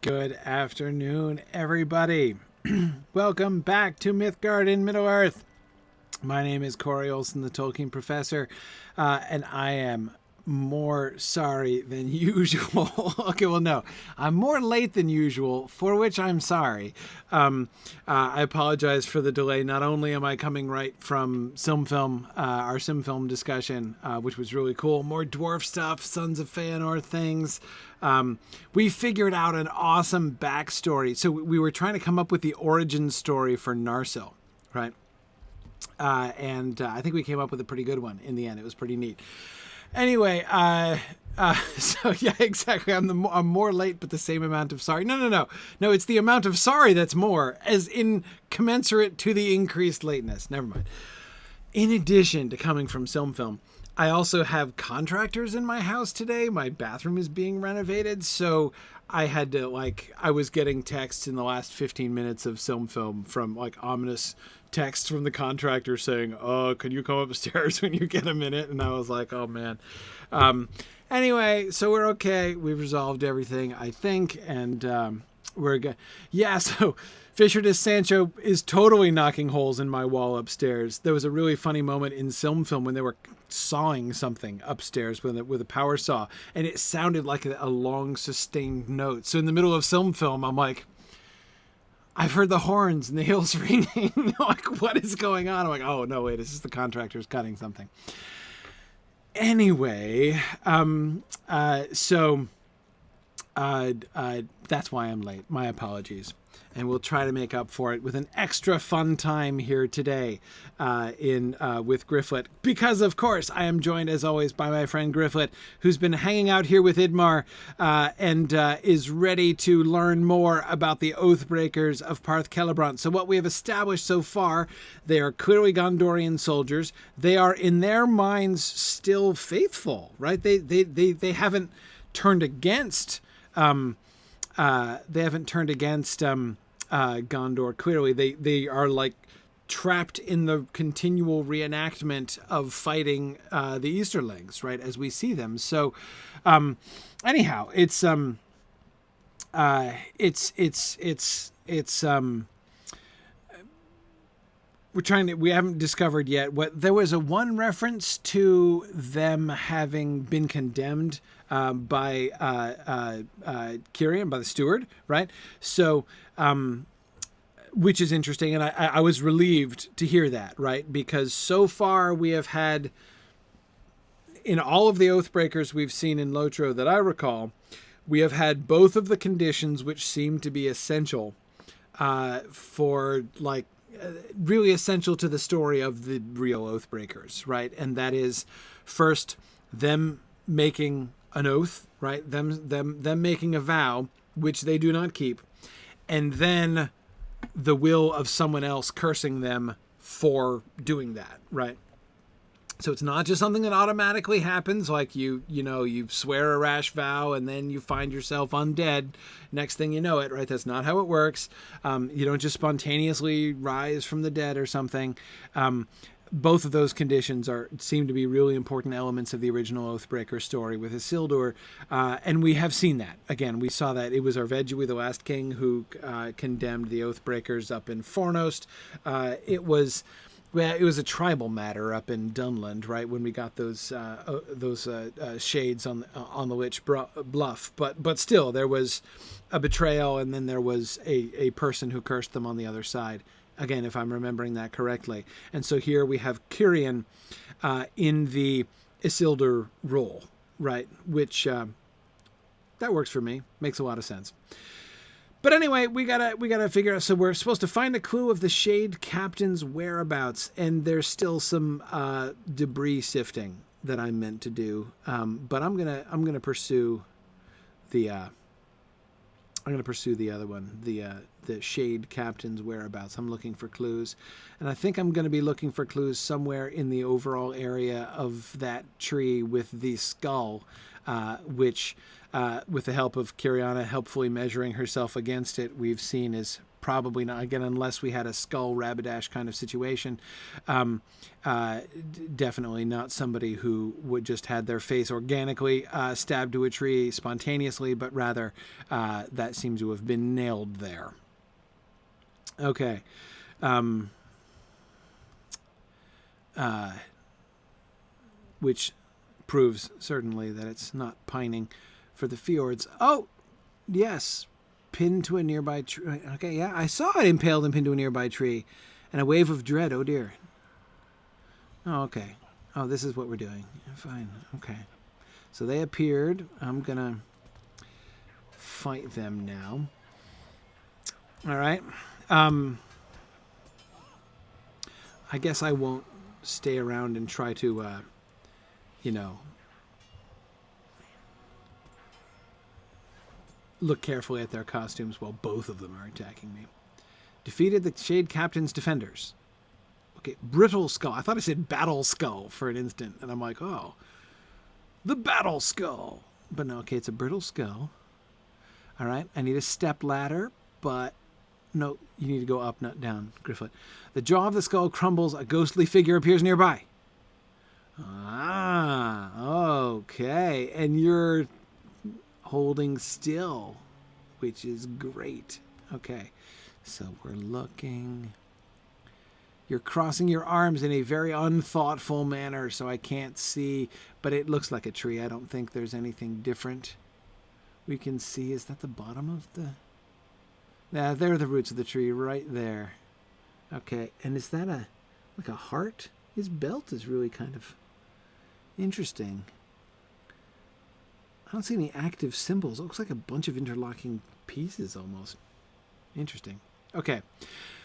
Good afternoon, everybody. Welcome back to Mythgard in Middle-earth. My name is Corey Olsen, the Tolkien Professor, and I am more sorry than usual. Okay, well, no, I'm more late than usual, for which I'm sorry. I apologize for the delay. Not only am I coming right from our Simfilm discussion, which was really cool, more dwarf stuff, Sons of Feanor things. We figured out an awesome backstory. So we were trying to come up with the origin story for Narsil, right? And I think we came up with a pretty good one in the end. It was pretty neat. Anyway, so yeah, exactly. I'm more late, but the same amount of sorry. No, it's the amount of sorry that's more, as in commensurate to the increased lateness. Never mind. In addition to coming from Simfilm, I also have contractors in my house today. My bathroom is being renovated, so I had to, I was getting texts in the last 15 minutes of Simfilm from, ominous texts from the contractor saying, can you come upstairs when you get a minute? And I was like, oh, man. Anyway, so we're okay. We've resolved everything, I think, and we're good. Yeah, so Fisher de Sancho is totally knocking holes in my wall upstairs. There was a really funny moment in Simfilm when they were sawing something upstairs with a power saw, and it sounded like a long sustained note. So in the middle of Simfilm, I'm like, I've heard the horns and the hills ringing. What is going on? I'm like, oh no, wait, this is the contractors cutting something. Anyway, that's why I'm late. My apologies. And we'll try to make up for it with an extra fun time here today with Gryfflet. Because, of course, I am joined, as always, by my friend Gryfflet, who's been hanging out here with Idmar and is ready to learn more about the Oathbreakers of Parth Celebrant. So what we have established so far, they are clearly Gondorian soldiers. They are, in their minds, still faithful, right? They haven't turned against... Gondor. Clearly, they are trapped in the continual reenactment of fighting the Easterlings, right, as we see them. So, anyhow, we haven't discovered yet what there was one reference to them having been condemned by Kirian, by the steward, right? So, which is interesting, and I was relieved to hear that, right? Because so far we have had, in all of the Oathbreakers we've seen in Lotro that I recall, we have had both of the conditions which seem to be essential for, really essential to the story of the real Oathbreakers, right? And that is, first, them making an oath, right? Them making a vow, which they do not keep, and then the will of someone else cursing them for doing that, right? So it's not just something that automatically happens, like you swear a rash vow and then you find yourself undead. Next thing you know it, right? That's not how it works. You don't just spontaneously rise from the dead or something. Both of those conditions seem to be really important elements of the original Oathbreaker story with Isildur, and we have seen that. Again, we saw that it was Arvedui, the last king, who condemned the Oathbreakers up in Fornost. It was a tribal matter up in Dunland, right, when we got those shades on the Lich Bluff. But still, there was a betrayal, and then there was a person who cursed them on the other side. Again, if I'm remembering that correctly. And so here we have Kirian in the Isildur role, right? Which, that works for me. Makes a lot of sense. But anyway, we gotta figure out. So we're supposed to find a clue of the Shade Captain's whereabouts, and there's still some debris sifting that I'm meant to do. But I'm gonna pursue the other one, the Shade Captain's whereabouts. I'm looking for clues, and I think I'm going to be looking for clues somewhere in the overall area of that tree with the skull, which, with the help of Kiriana helpfully measuring herself against it, we've seen is probably not, again, unless we had a skull rabidash kind of situation. Definitely not somebody who would just had their face organically stabbed to a tree spontaneously, but rather that seems to have been nailed there. Okay. Which proves certainly that it's not pining for the fjords. Oh, yes. Pinned to a nearby tree. Okay, yeah, I saw it impaled and pinned to a nearby tree. And a wave of dread. Oh, dear. Oh, okay. Oh, this is what we're doing. Fine. Okay. So they appeared. I'm going to fight them now. All right. I guess I won't stay around and try to, look carefully at their costumes while both of them are attacking me. Defeated the Shade Captain's defenders. Okay, Brittle Skull. I thought I said Battle Skull for an instant, and I'm like, oh, the Battle Skull. But no, okay, it's a Brittle Skull. All right, I need a step ladder, but no, you need to go up, not down, Gryfflet. The jaw of the skull crumbles. A ghostly figure appears nearby. Ah, okay. And you're holding still, which is great. Okay, so we're looking. You're crossing your arms in a very unthoughtful manner, so I can't see, but it looks like a tree. I don't think there's anything different we can see. Is that the bottom of the... Yeah, there are the roots of the tree right there. Okay, and is that like a heart? His belt is really kind of interesting. I don't see any active symbols. It looks like a bunch of interlocking pieces almost. Interesting. Okay.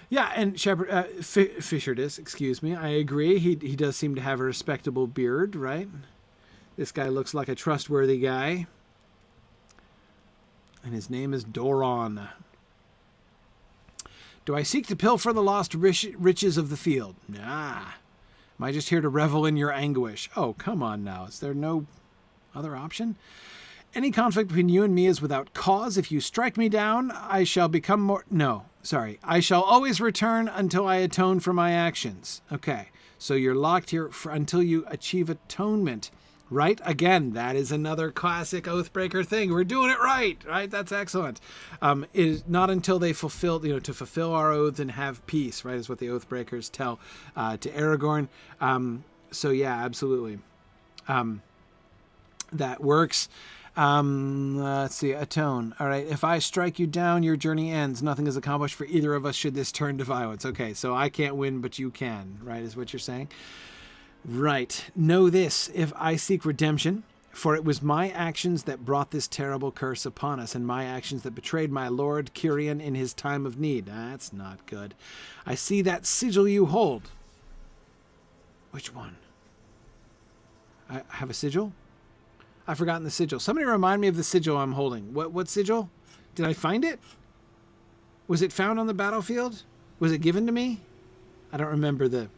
Yeah, and Fisherdis, excuse me, I agree. He does seem to have a respectable beard, right? This guy looks like a trustworthy guy. And his name is Doron. Do I seek to pilfer the lost riches of the field? Nah. Am I just here to revel in your anguish? Oh, come on now. Is there no other option? Any conflict between you and me is without cause. If you strike me down, I shall become more... No, sorry. I shall always return until I atone for my actions. Okay, so you're locked here until you achieve atonement. Right? Again, that is another classic Oathbreaker thing. We're doing it right? That's excellent. It is not until they fulfill, to fulfill our oaths and have peace, right, is what the Oathbreakers tell to Aragorn. So yeah, absolutely. That works. Let's see, atone. All right, if I strike you down, your journey ends. Nothing is accomplished for either of us should this turn to violence. Okay, so I can't win, but you can, right, is what you're saying? Right. Know this, if I seek redemption, for it was my actions that brought this terrible curse upon us, and my actions that betrayed my lord Cirion in his time of need. That's not good. I see that sigil you hold. Which one? I have a sigil? I've forgotten the sigil. Somebody remind me of the sigil I'm holding. What sigil? Did I find it? Was it found on the battlefield? Was it given to me? I don't remember the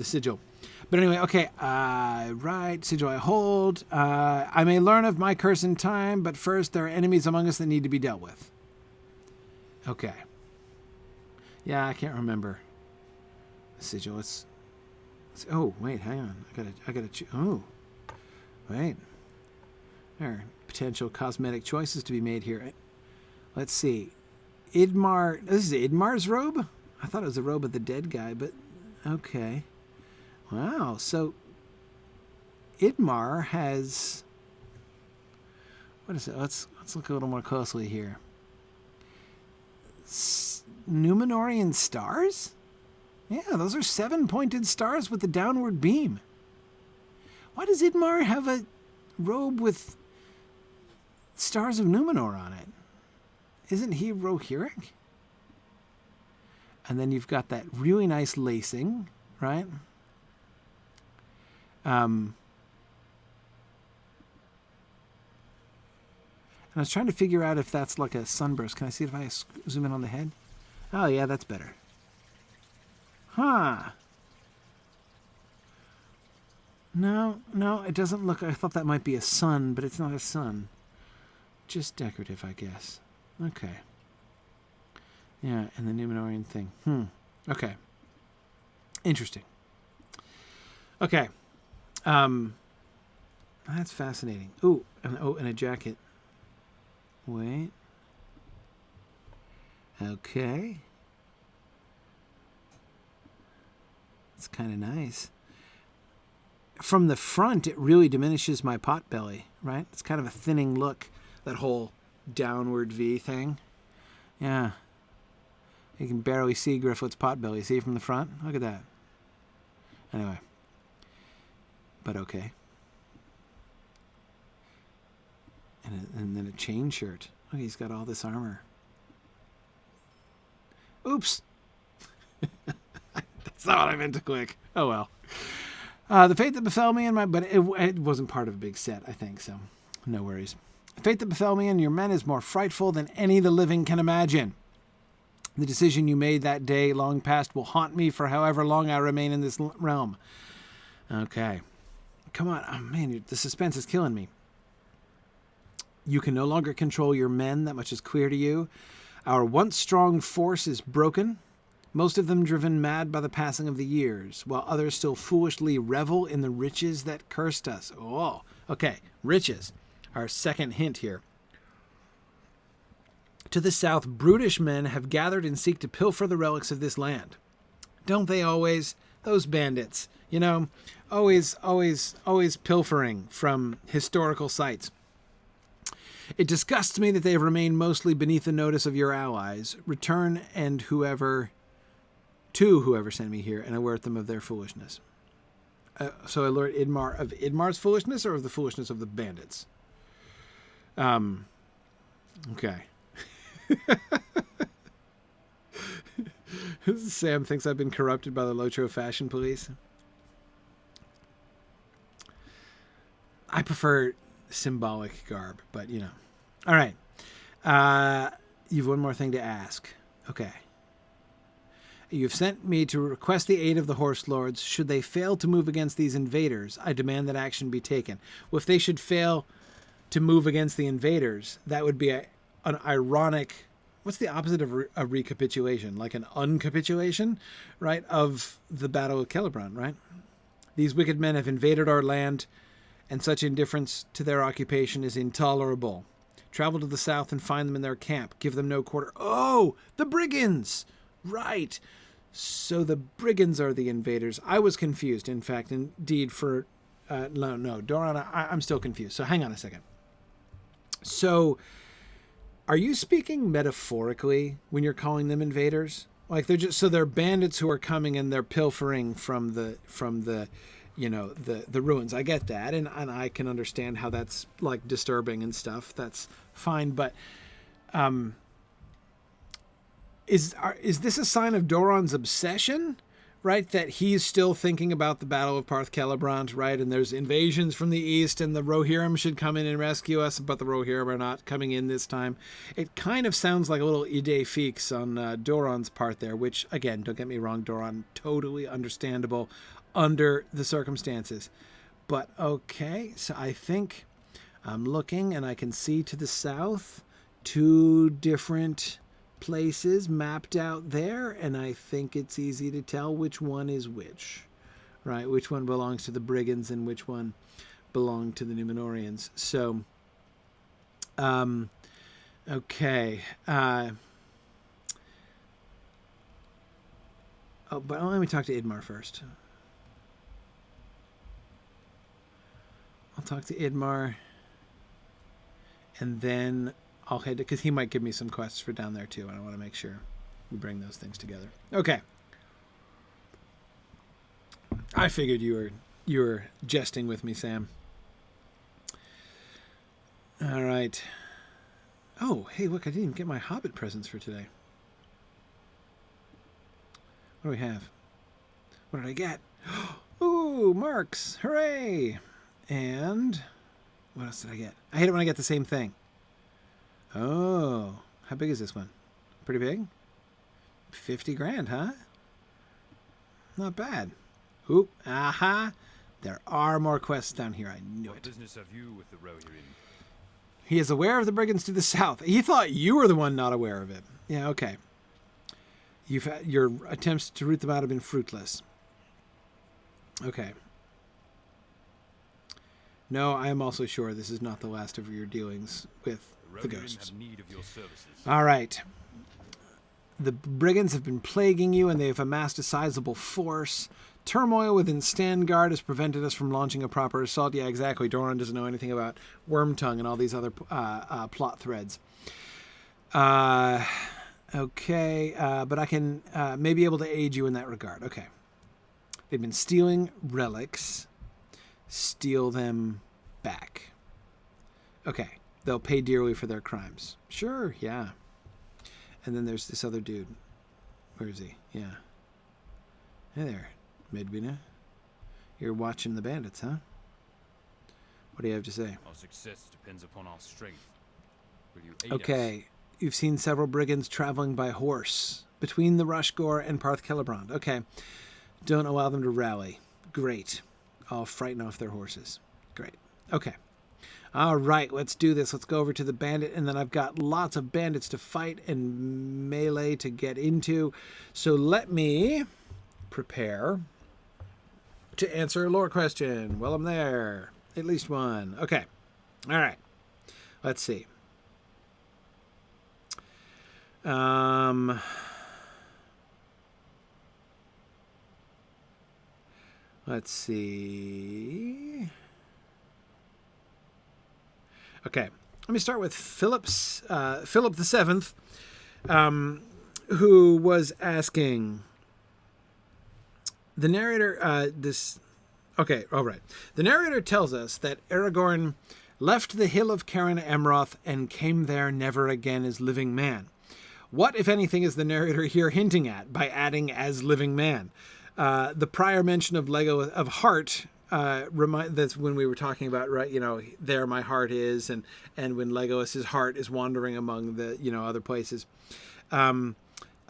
sigil. But anyway, okay. Right, sigil I hold. I may learn of my curse in time, but first there are enemies among us that need to be dealt with. Okay. Yeah, I can't remember. Sigil, oh, wait, hang on. I gotta oh. Wait. There are potential cosmetic choices to be made here. Let's see. Idmar. This is Idmar's robe? I thought it was the robe of the dead guy, but okay. Wow. So Idmar has... What is it? Let's look a little more closely here. Numenorian stars? Yeah, those are 7-pointed stars with the downward beam. Why does Idmar have a robe with stars of Numenor on it? Isn't he Rohirric? And then you've got that really nice lacing, right? And I was trying to figure out if that's like a sunburst. Can I see if I zoom in on the head? Oh, yeah, that's better. Huh. No, it doesn't look... I thought that might be a sun, but it's not a sun. Just decorative, I guess. Okay. Yeah, and the Numenorian thing. Okay. Interesting. Okay. That's fascinating. Ooh, and a jacket. Wait. Okay. It's kind of nice. From the front, it really diminishes my pot belly, right? It's kind of a thinning look, that whole downward V thing. Yeah. You can barely see Gryfflet's pot belly. See it from the front? Look at that. Anyway. But okay. And then a chain shirt. Look, he's got all this armor. Oops. That's not what I meant to click. Oh well. The fate that befell me and my... But it wasn't part of a big set, I think, so no worries. The fate that befell me and your men is more frightful than any the living can imagine. The decision you made that day long past will haunt me for however long I remain in this realm. Okay. Come on. Oh, man, the suspense is killing me. You can no longer control your men. That much is clear to you. Our once strong force is broken, most of them driven mad by the passing of the years, while others still foolishly revel in the riches that cursed us. Oh, okay. Riches. Our second hint here. To the south, brutish men have gathered and seek to pilfer the relics of this land. Don't they always? Those bandits, you know, always pilfering from historical sites. It disgusts me that they have remained mostly beneath the notice of your allies. Return and whoever sent me here and alert them of their foolishness. So alert Idmar of Idmar's foolishness or of the foolishness of the bandits? Okay. Sam thinks I've been corrupted by the Lotro fashion police. I prefer symbolic garb, but you know. All right. You've one more thing to ask. Okay. You've sent me to request the aid of the Horse Lords. Should they fail to move against these invaders, I demand that action be taken. Well, if they should fail to move against the invaders, that would be an ironic... What's the opposite of a recapitulation? Like an uncapitulation, right? Of the Battle of Celebrant, right? These wicked men have invaded our land, and such indifference to their occupation is intolerable. Travel to the south and find them in their camp. Give them no quarter. Oh, the brigands! Right. So the brigands are the invaders. I was confused, in fact, indeed, for... no, Doron, I'm still confused. So hang on a second. So... Are you speaking metaphorically when you're calling them invaders? Like they're bandits who are coming and they're pilfering from the you know, the ruins. I get that, and I can understand how that's like disturbing and stuff. That's fine, but is this a sign of Doron's obsession? Right, that he's still thinking about the Battle of Parth Celebrant, right? And there's invasions from the east, and the Rohirrim should come in and rescue us, but the Rohirrim are not coming in this time. It kind of sounds like a little idée fixe on Doron's part there, which, again, don't get me wrong, Doron, totally understandable under the circumstances. But, okay, so I think I'm looking, and I can see to the south 2 different... places mapped out there, and I think it's easy to tell which one is which, right? Which one belongs to the brigands and which one belonged to the Numenorians. So, okay. But let me talk to Idmar first. I'll talk to Idmar, and then I'll head to, because he might give me some quests for down there too, and I want to make sure we bring those things together. Okay. I figured you were jesting with me, Sam. All right. Oh, hey, look, I didn't even get my Hobbit presents for today. What do we have? What did I get? Ooh, marks. Hooray. And what else did I get? I hate it when I get the same thing. Oh, how big is this one? Pretty big? 50 grand, huh? Not bad. Oop, aha. There are more quests down here. I knew it. What business have you with the Rohirrim? He is aware of the brigands to the south. He thought you were the one not aware of it. Yeah, okay. Your attempts to root them out have been fruitless. Okay. No, I am also sure this is not the last of your dealings with the ghosts. Have need of your services. All right. The brigands have been plaguing you, and they have amassed a sizable force. Turmoil within Standguard has prevented us from launching a proper assault. Yeah, exactly. Doron doesn't know anything about Wormtongue and all these other plot threads. Okay, but I can may be able to aid you in that regard. Okay. They've been stealing relics. Steal them back. Okay. They'll pay dearly for their crimes. Sure, yeah. And then there's this other dude. Where is he? Yeah. Hey there, Midbina. You're watching the bandits, huh? What do you have to say? Our success depends upon our strength. Will you aid Okay. us? You've seen several brigands traveling by horse between the Rushgore and Parth Celebrant. Okay. Don't allow them to rally. Great. I'll frighten off their horses. Great. Okay. All right, let's do this. Let's go over to the bandit, and then I've got lots of bandits to fight and melee to get into. So let me prepare to answer a lore question. Well, I'm there. At least one. Okay. All right. Let's see. Let's see. Okay, let me start with Philip the Seventh, who was asking the narrator. Okay, all right. The narrator tells us that Aragorn left the hill of Cairn Amroth and came there never again as living man. What, if anything, is the narrator here hinting at by adding as living man? The prior mention of heart. That's when we were talking about, right, there my heart is, and when Legolas's heart is wandering among the, other places.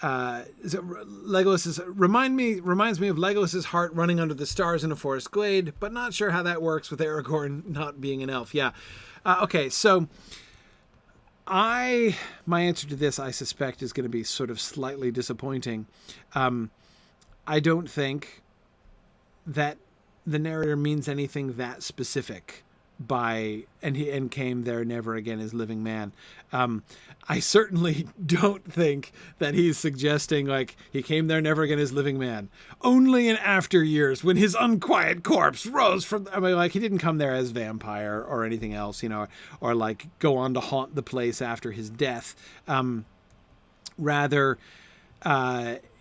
Legolas's reminds me of Legolas's heart running under the stars in a forest glade, but not sure how that works with Aragorn not being an elf. Yeah. Okay. So my answer to this, I suspect, is going to be sort of slightly disappointing. I don't think that the narrator means anything that specific by and came there never again as living man. I certainly don't think that he's suggesting like he came there never again as living man. Only in after years when his unquiet corpse rose from. I mean, like he didn't come there as vampire or anything else, or like go on to haunt the place after his death. Rather.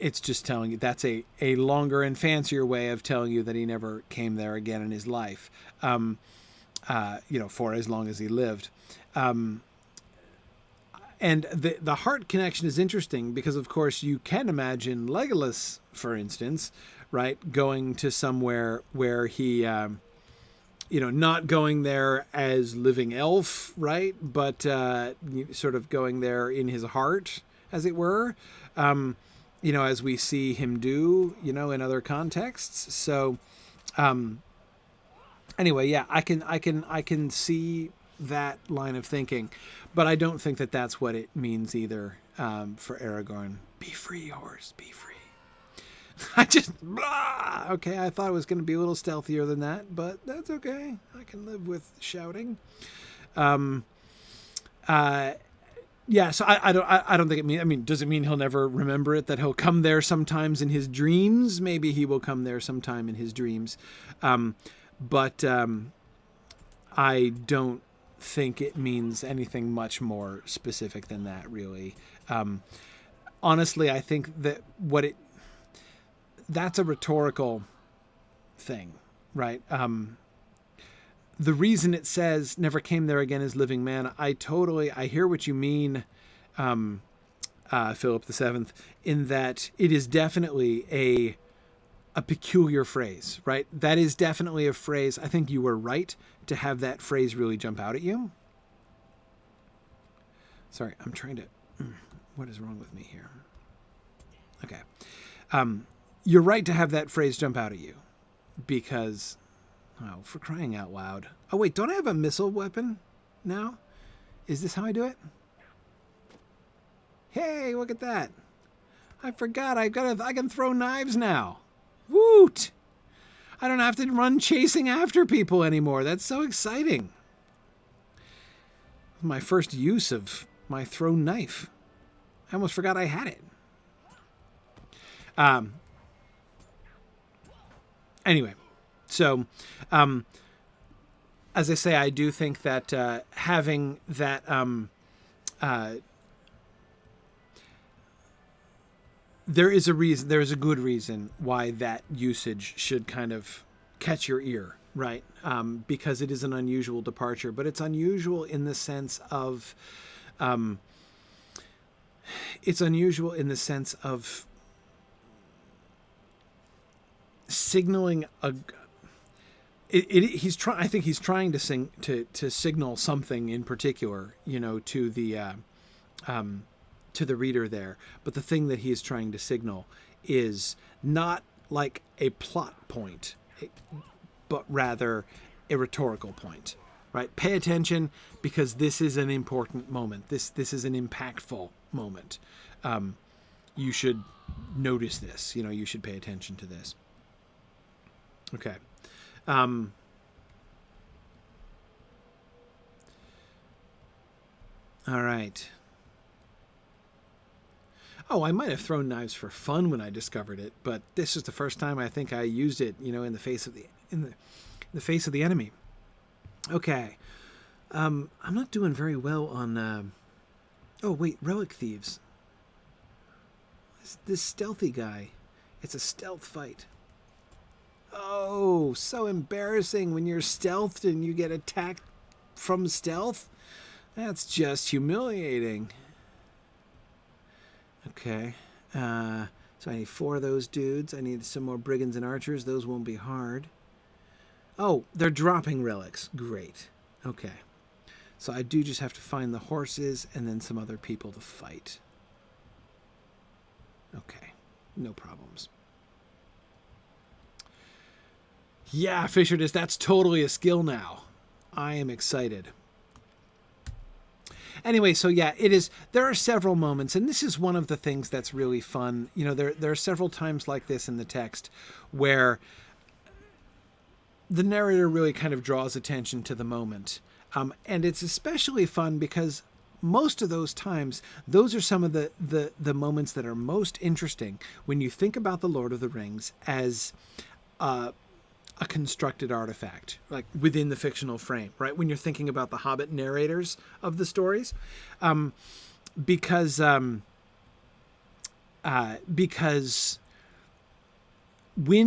It's just telling you that's a longer and fancier way of telling you that he never came there again in his life, for as long as he lived. And the heart connection is interesting because, of course, you can imagine Legolas, for instance, right, going to somewhere where he, not going there as living elf, right, but sort of going there in his heart, as it were. As we see him do, in other contexts. So, anyway, yeah, I can see that line of thinking, but I don't think that that's what it means either. For Aragorn, be free, horse, be free. Okay, I thought it was going to be a little stealthier than that, but that's okay. I can live with shouting. Yeah, so I don't think it means. I mean, does it mean he'll never remember it? That he'll come there sometimes in his dreams? Maybe he will come there sometime in his dreams, but I don't think it means anything much more specific than that. Really, honestly, I think that that's a rhetorical thing, right? The reason it says never came there again as living man, I hear what you mean, Philip the Seventh, in that it is definitely a peculiar phrase, right? That is definitely a phrase. I think you were right to have that phrase really jump out at you. Sorry, I'm trying to, what is wrong with me here? Okay. You're right to have that phrase jump out at you because, oh, for crying out loud. Oh, wait, don't I have a missile weapon now? Is this how I do it? Hey, look at that. I forgot. I can throw knives now. Woot! I don't have to run chasing after people anymore. That's so exciting. My first use of my thrown knife. I almost forgot I had it. Anyway, so as I say, I do think that having that there is a reason. There is a good reason why that usage should kind of catch your ear, right? Because it is an unusual departure, but it's unusual in the sense of signaling a. I think he's trying to signal something in particular, to the reader there. But the thing that he is trying to signal is not like a plot point, but rather a rhetorical point, right? Pay attention because this is an important moment. This is an impactful moment. You should notice this. You should pay attention to this. Okay. All right. Oh, I might have thrown knives for fun when I discovered it, but this is the first time I think I used it, in the face of the face of the enemy. Okay. I'm not doing very well on oh wait, relic thieves. This stealthy guy. It's a stealth fight. Oh, so embarrassing when you're stealthed and you get attacked from stealth. That's just humiliating. Okay. So I need 4 of those dudes. I need some more brigands and archers. Those won't be hard. Oh, they're dropping relics. Great. Okay. So I do just have to find the horses and then some other people to fight. Okay. No problems. Yeah, Fisher, that's totally a skill now. I am excited. Anyway, so yeah, there are several moments, and this is one of the things that's really fun. There are several times like this in the text where the narrator really kind of draws attention to the moment. And it's especially fun because most of those times, those are some of the moments that are most interesting when you think about the Lord of the Rings as a constructed artifact, like within the fictional frame, right? When you're thinking about the Hobbit narrators of the stories, because when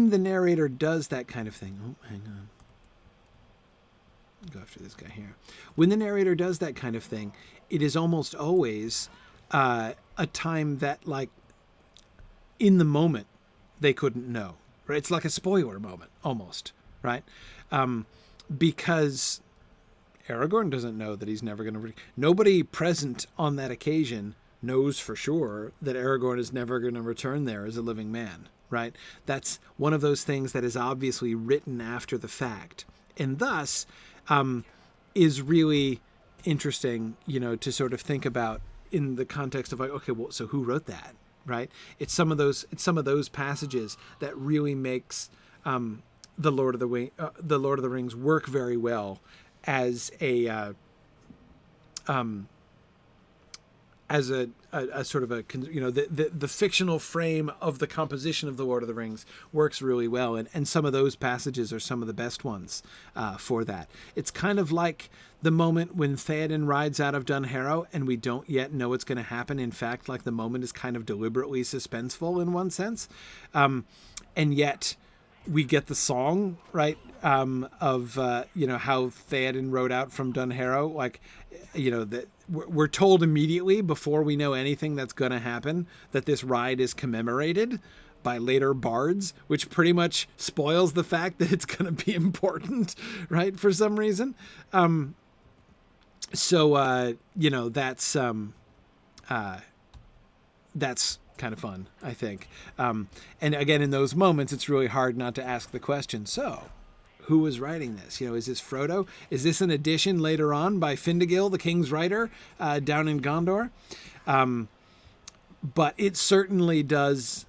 the narrator does that kind of thing, oh, hang on, go after this guy here. When the narrator does that kind of thing, it is almost always a time that, like, in the moment, they couldn't know. Right? It's like a spoiler moment, almost, right? Because Aragorn doesn't know that he's never going to... Nobody present on that occasion knows for sure that Aragorn is never going to return there as a living man, right? That's one of those things that is obviously written after the fact, and thus is really interesting, to sort of think about in the context of, like, okay, well, so who wrote that? Right? It's some of those passages that really makes the Lord of the Rings work very well as a sort of the fictional frame of the composition of the Lord of the Rings works really well, and some of those passages are some of the best ones for that. It's kind of like the moment when Phaeton rides out of Dunharrow and we don't yet know what's going to happen. In fact, like, the moment is kind of deliberately suspenseful in one sense, and yet we get the song, right, of how Theoden rode out from Dunharrow, like, that we're told immediately before we know anything that's going to happen that this ride is commemorated by later bards, which pretty much spoils the fact that it's going to be important, right, for some reason. That's kind of fun, I think. And again, in those moments, it's really hard not to ask the question, so who was writing this? Is this Frodo? Is this an addition later on by Findegil, the King's writer, down in Gondor? but it certainly does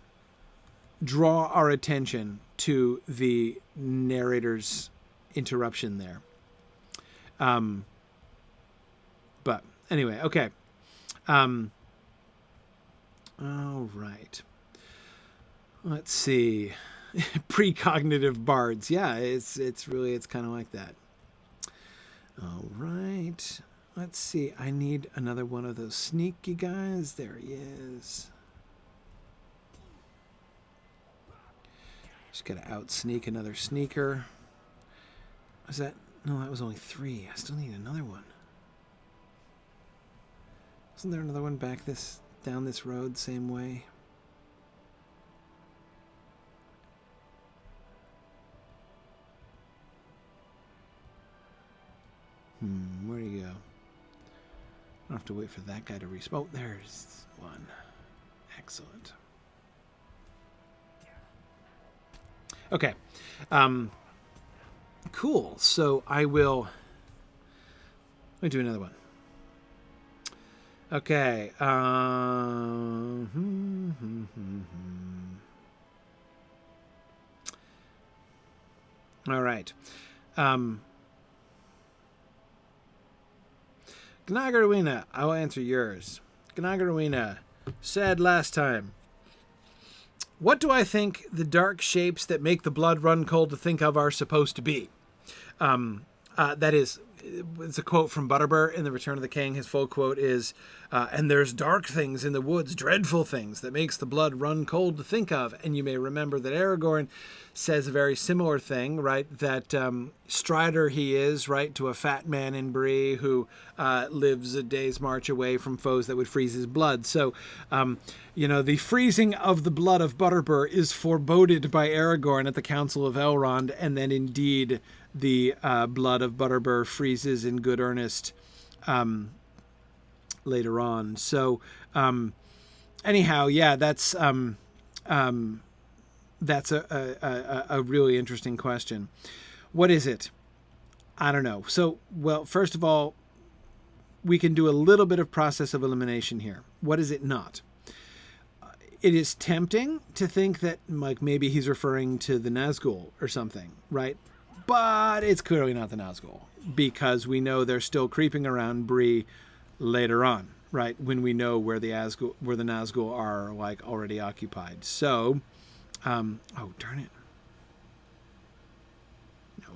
draw our attention to the narrator's interruption there. But anyway, okay. All right. Let's see. Precognitive bards. Yeah, it's kind of like that. All right. Let's see. I need another one of those sneaky guys. There he is. Just got to out-sneak another sneaker. Was that? No, that was only 3. I still need another one. Wasn't there another one back down this road same way? Where'd he go? I don't have to wait for that guy to respawn. Oh, there's one. Excellent. Okay. Cool. So let me do another one. Okay. All right. Gnagarwina, I will answer yours. Gnagarwina said last time, what do I think the dark shapes that make the blood run cold to think of are supposed to be? That is, it's a quote from Butterbur in The Return of the King. His full quote is, and there's dark things in the woods, dreadful things that makes the blood run cold to think of. And you may remember that Aragorn says a very similar thing, right? That strider he is, right, to a fat man in Bree who lives a day's march away from foes that would freeze his blood. So, the freezing of the blood of Butterbur is foreboded by Aragorn at the Council of Elrond, and then indeed the blood of Butterbur freezes in good earnest later on. So, anyhow, yeah, that's a really interesting question. What is it? I don't know. So, well, first of all, we can do a little bit of process of elimination here. What is it not? It is tempting to think that, like, maybe he's referring to the Nazgul or something, right? But it's clearly not the Nazgul, because we know they're still creeping around Bree later on, right? When we know where the Nazgul are, like, already occupied. So, oh, darn it. Oh,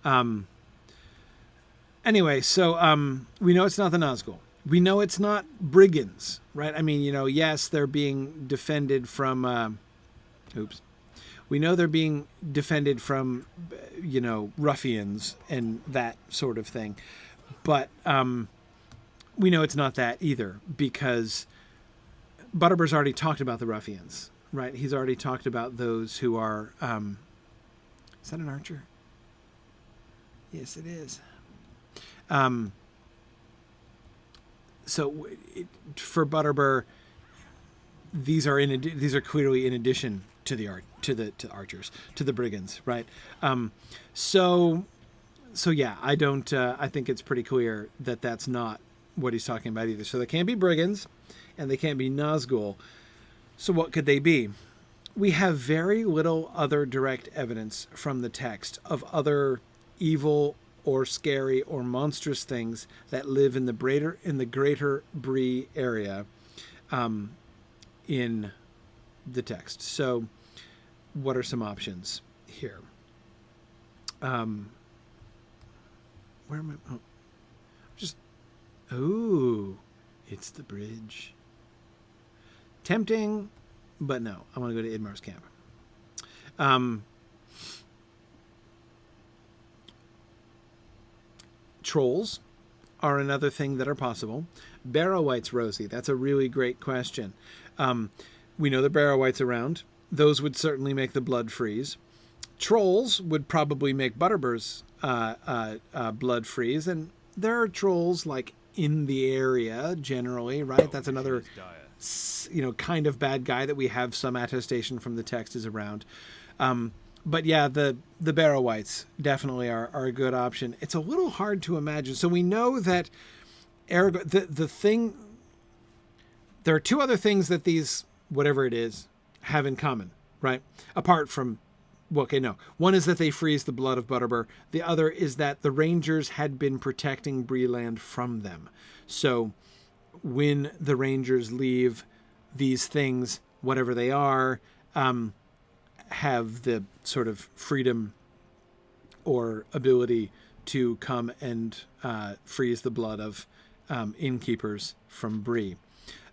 well. Anyway, so we know it's not the Nazgul. We know it's not brigands, right? I mean, yes, they're being defended from... We know they're being defended from, ruffians and that sort of thing. But we know it's not that either, because Butterbur's already talked about the ruffians, right? He's already talked about those who are... is that an archer? Yes, it is. So for Butterbur, these are clearly in addition to the archers, to the brigands, right? So yeah, I don't. I think it's pretty clear that that's not what he's talking about either. So they can't be brigands, and they can't be Nazgul. So what could they be? We have very little other direct evidence from the text of other evil or scary or monstrous things that live in the greater Bree area, in the text. So, what are some options here? Where am I? It's the bridge. Tempting, but no. I want to go to Idmar's camp. Trolls are another thing that are possible. Barrow Whites, Rosie, that's a really great question. We know the Barrow Whites around. Those would certainly make the blood freeze. Trolls would probably make Butterbur's blood freeze, and there are trolls like in the area generally, right? That's another kind of bad guy that we have some attestation from the text is around. But yeah, the Barrow Whites definitely are a good option. It's a little hard to imagine. So we know that Aragorn, the thing there are two other things that these, whatever it is, have in common, right? Apart from, well, okay, no. One is that they freeze the blood of Butterbur. The other is that the Rangers had been protecting Breland from them. So when the Rangers leave, these things, whatever they are, have the sort of freedom or ability to come and freeze the blood of innkeepers from Bree.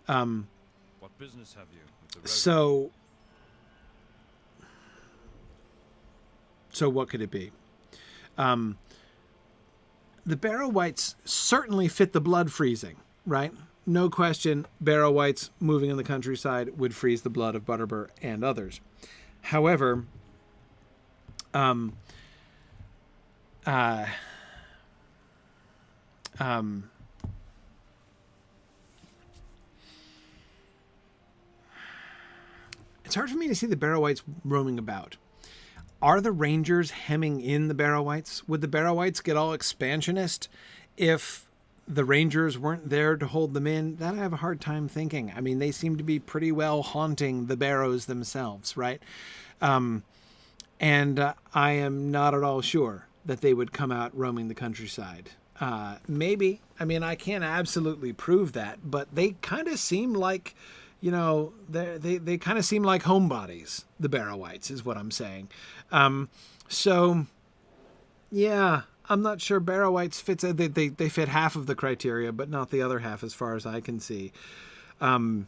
What business have you with the road? So what could it be? The Barrow Whites certainly fit the blood freezing, right? No question, Barrow Whites moving in the countryside would freeze the blood of Butterbur and others. However, it's hard for me to see the Barrow Whites roaming about. Are the Rangers hemming in the Barrow Whites? Would the Barrow Whites get all expansionist if the Rangers weren't there to hold them in? That I have a hard time thinking. I mean, they seem to be pretty well haunting the Barrows themselves, right? And I am not at all sure that they would come out roaming the countryside. Maybe. I mean, I can't absolutely prove that, but they kind of seem like, you know, they kind of seem like homebodies, the Barrow Whites, is what I'm saying. So, yeah, I'm not sure Barrow Whites fits. They fit half of the criteria, but not the other half as far as I can see. I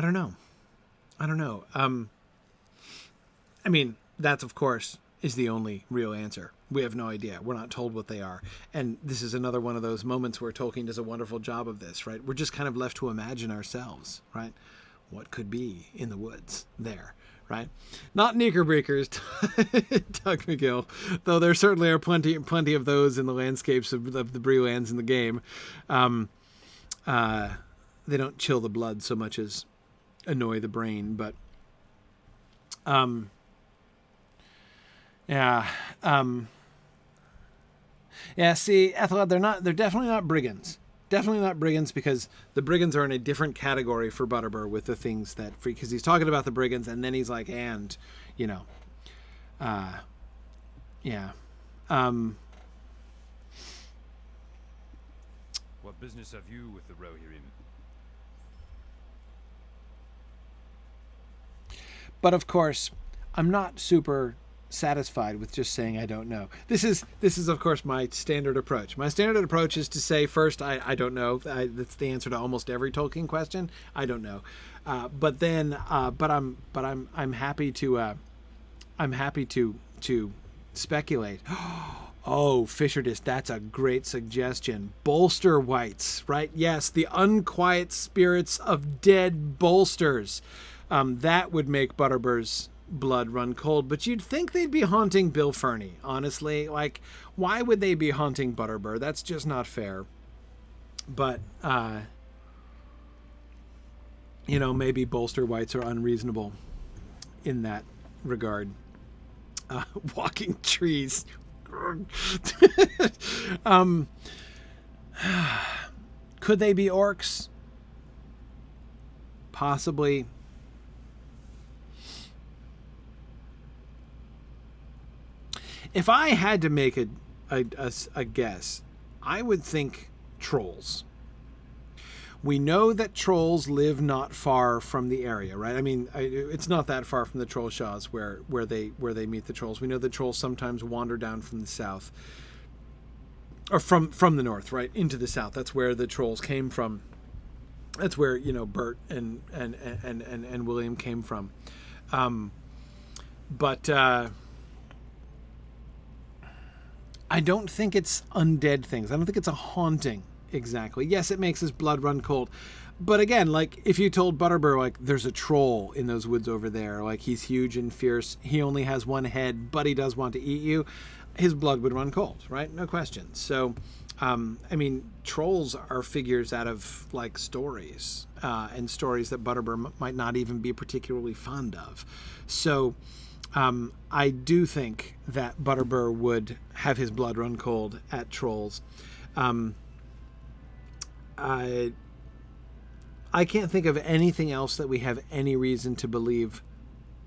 don't know. I mean, that's, of course, is the only real answer. We have no idea. We're not told what they are. And this is another one of those moments where Tolkien does a wonderful job of this, right? We're just kind of left to imagine ourselves, right? What could be in the woods there, right? Not Knickerbockers, Doug McGill, though there certainly are plenty of those in the landscapes of the Brelands in the game. They don't chill the blood so much as annoy the brain, but see, Ethelred, they're definitely not brigands. Definitely not brigands, because the brigands are in a different category for Butterbur with the things that free, because he's talking about the brigands and then he's like, and, you know, What business have you with the Rohirrim? But of course, I'm not super satisfied with just saying I don't know. This is of course my standard approach. My standard approach is to say first I don't know. That's the answer to almost every Tolkien question. I don't know. But then I'm happy to speculate. Oh, Fisherdist, that's a great suggestion. Bolster Whites, right? Yes, the unquiet spirits of dead bolsters. That would make Butterbur's blood run cold, but you'd think they'd be haunting Bill Ferny, honestly. Like, why would they be haunting Butterbur? That's just not fair. But, you know, maybe Bolster Whites are unreasonable in that regard. Walking trees. Could they be orcs? Possibly. If I had to make a guess, I would think trolls. We know that trolls live not far from the area, right? I mean, it's not that far from the troll shaws where they meet the trolls. We know that trolls sometimes wander down from the south, or from the north, right, into the south. That's where the trolls came from. That's where, you know, Bert and William came from. But I don't think it's undead things. I don't think it's a haunting exactly. Yes, it makes his blood run cold. But again, like, if you told Butterbur, like, there's a troll in those woods over there, like, he's huge and fierce, he only has one head, but he does want to eat you, his blood would run cold, right? No question. So, I mean, trolls are figures out of, like, stories, and stories that Butterbur might not even be particularly fond of. So, I do think that Butterbur would have his blood run cold at trolls. I can't think of anything else that we have any reason to believe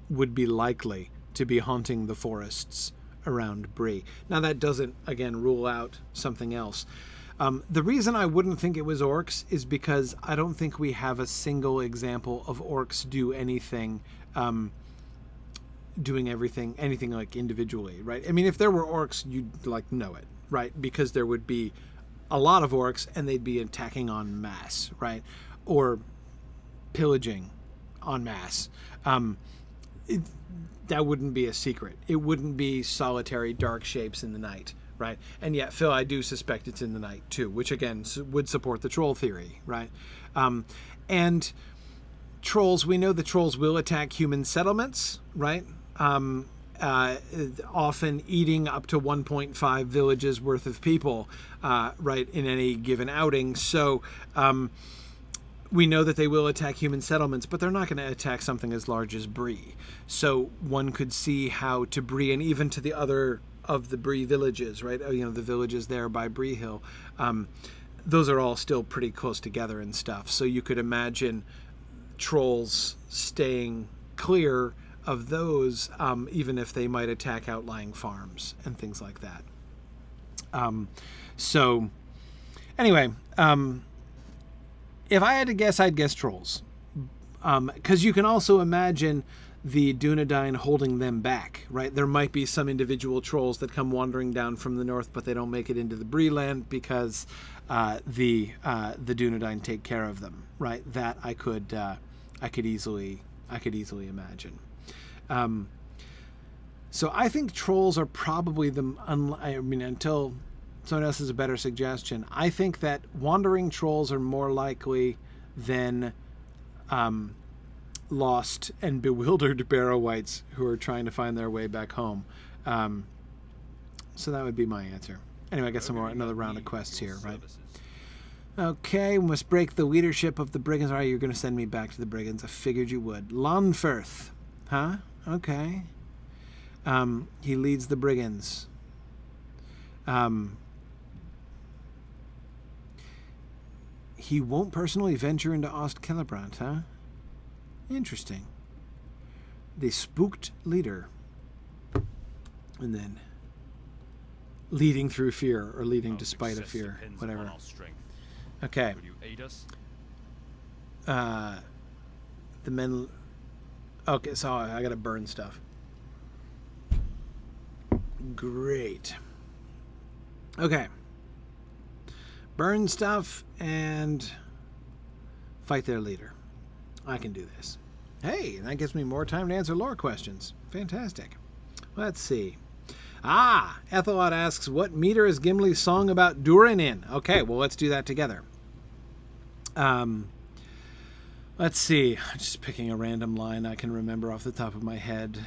would be likely to be haunting the forests around Bree. Now, that doesn't, again, rule out something else. The reason I wouldn't think it was orcs is because I don't think we have a single example of orcs do anything, doing anything like individually, right? I mean, if there were orcs, you'd like know it, right? Because there would be a lot of orcs and they'd be attacking en masse, right? Or pillaging en masse. That wouldn't be a secret. It wouldn't be solitary dark shapes in the night, right? And yet, Phil, I do suspect it's in the night too, which again would support the troll theory, right? And trolls, we know the trolls will attack human settlements, right? Often eating up to 1.5 villages worth of people, right, in any given outing. So we know that they will attack human settlements, but they're not going to attack something as large as Bree. So one could see how to Bree, and even to the other of the Bree villages, right? You know, the villages there by Bree Hill, those are all still pretty close together and stuff. So you could imagine trolls staying clear of those, even if they might attack outlying farms and things like that. So anyway, if I had to guess, I'd guess trolls. Because you can also imagine the Dunedain holding them back, right? There might be some individual trolls that come wandering down from the north, but they don't make it into the Bree land because the Dunedain take care of them, right? That I could easily imagine. So I think trolls are probably until someone else has a better suggestion. I think that wandering trolls are more likely than lost and bewildered Barrow Whites who are trying to find their way back home. So that would be my answer. Anyway, I got another round of quests here, right? Okay, we must break the leadership of the brigands. All right, you're going to send me back to the brigands. I figured you would. Lonfirth. Huh? Okay. He leads the brigands. He won't personally venture into Ost Celebrant, huh? Interesting. The spooked leader. And then leading through fear, or leading despite a fear, whatever. Okay. Will you aid us? The men... Okay, so I gotta burn stuff. Great. Okay. Burn stuff and fight their leader. I can do this. Hey, that gives me more time to answer lore questions. Fantastic. Let's see. Ethelot asks, what meter is Gimli's song about Doron in? Okay, well, let's do that together. Let's see. I'm just picking a random line I can remember off the top of my head.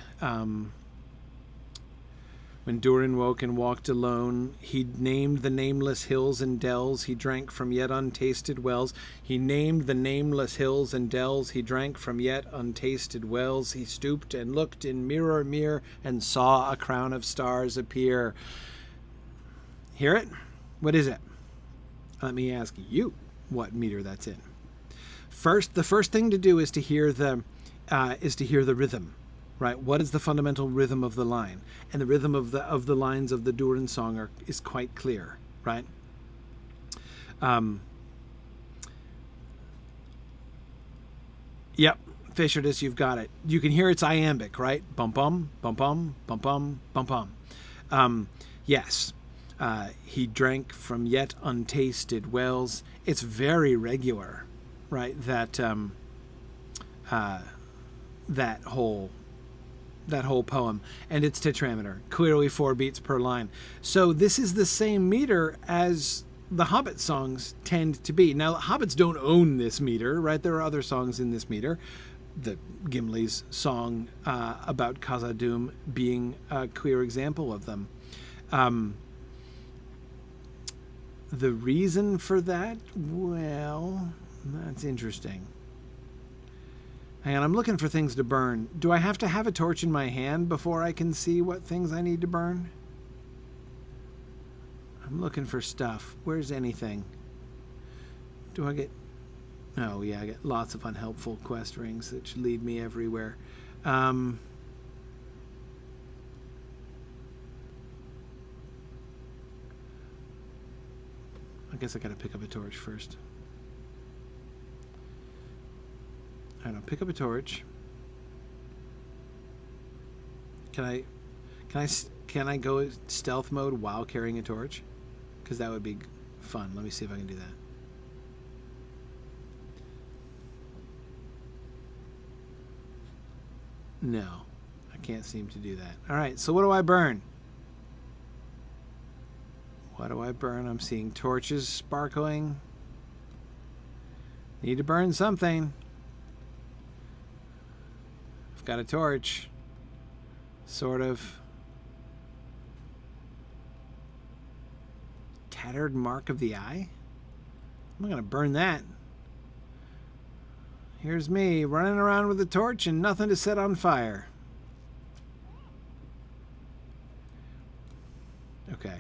When Doron woke and walked alone, he named the nameless hills and dells. He drank from yet untasted wells. He named the nameless hills and dells. He drank from yet untasted wells. He stooped and looked in mirror and saw a crown of stars appear. Hear it? What is it? Let me ask you what meter that's in. The first thing to do is to hear the rhythm. Right, what is the fundamental rhythm of the line? And the rhythm of the lines of the Doron song is quite clear, right? Yep, Fishertus, you've got it. You can hear it's iambic, right? Bum bum bum bum bum bum bum bum. Yes, he drank from yet untasted wells. It's very regular, right? That whole poem, and it's tetrameter, clearly 4 beats per line. So this is the same meter as the Hobbit songs tend to be. Now, Hobbits don't own this meter, right? There are other songs in this meter. The Gimli's song about Khazad-dûm being a clear example of them. The reason for that? Well, that's interesting. Hang on, I'm looking for things to burn. Do I have to have a torch in my hand before I can see what things I need to burn? I'm looking for stuff. Where's anything? Do I get... Oh, yeah, I get lots of unhelpful quest rings that should lead me everywhere. I guess I gotta pick up a torch first. I don't know, pick up a torch. Can I go stealth mode while carrying a torch? Because that would be fun. Let me see if I can do that. No, I can't seem to do that. All right, so what do I burn? What do I burn? I'm seeing torches sparkling. Need to burn something. I've got a torch. Sort of. Tattered mark of the eye? I'm not gonna burn that. Here's me running around with a torch and nothing to set on fire. Okay.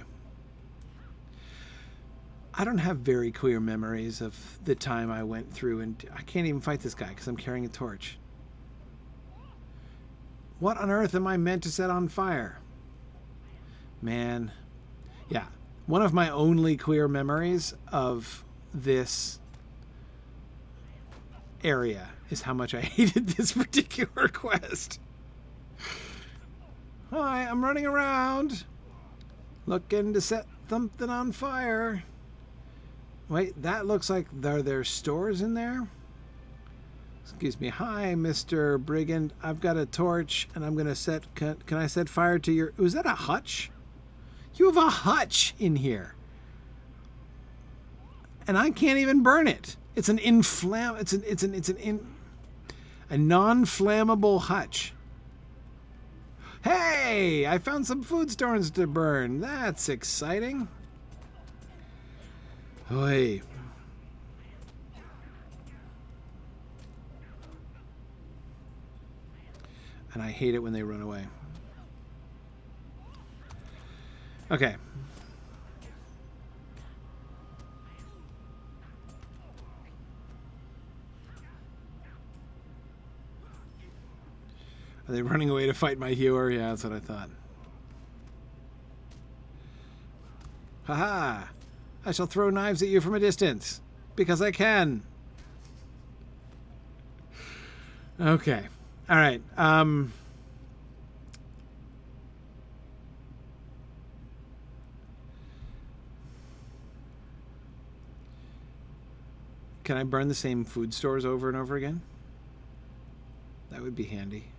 I don't have very clear memories of the time I went through, and I can't even fight this guy because I'm carrying a torch. What on earth am I meant to set on fire? Man. Yeah. One of my only clear memories of this area is how much I hated this particular quest. Hi, I'm running around looking to set something on fire. Wait, that looks like there's stores in there? Excuse me. Hi, Mr. Brigand. I've got a torch and I'm going to set... Can I set fire to your... Was that a hutch? You have a hutch in here. And I can't even burn it. It's a non-flammable hutch. Hey, I found some food stones to burn. That's exciting. Oi. And I hate it when they run away. Okay. Are they running away to fight my healer? Yeah, that's what I thought. Haha! I shall throw knives at you from a distance. Because I can. Okay. Alright. Can I burn the same food stores over and over again? That would be handy.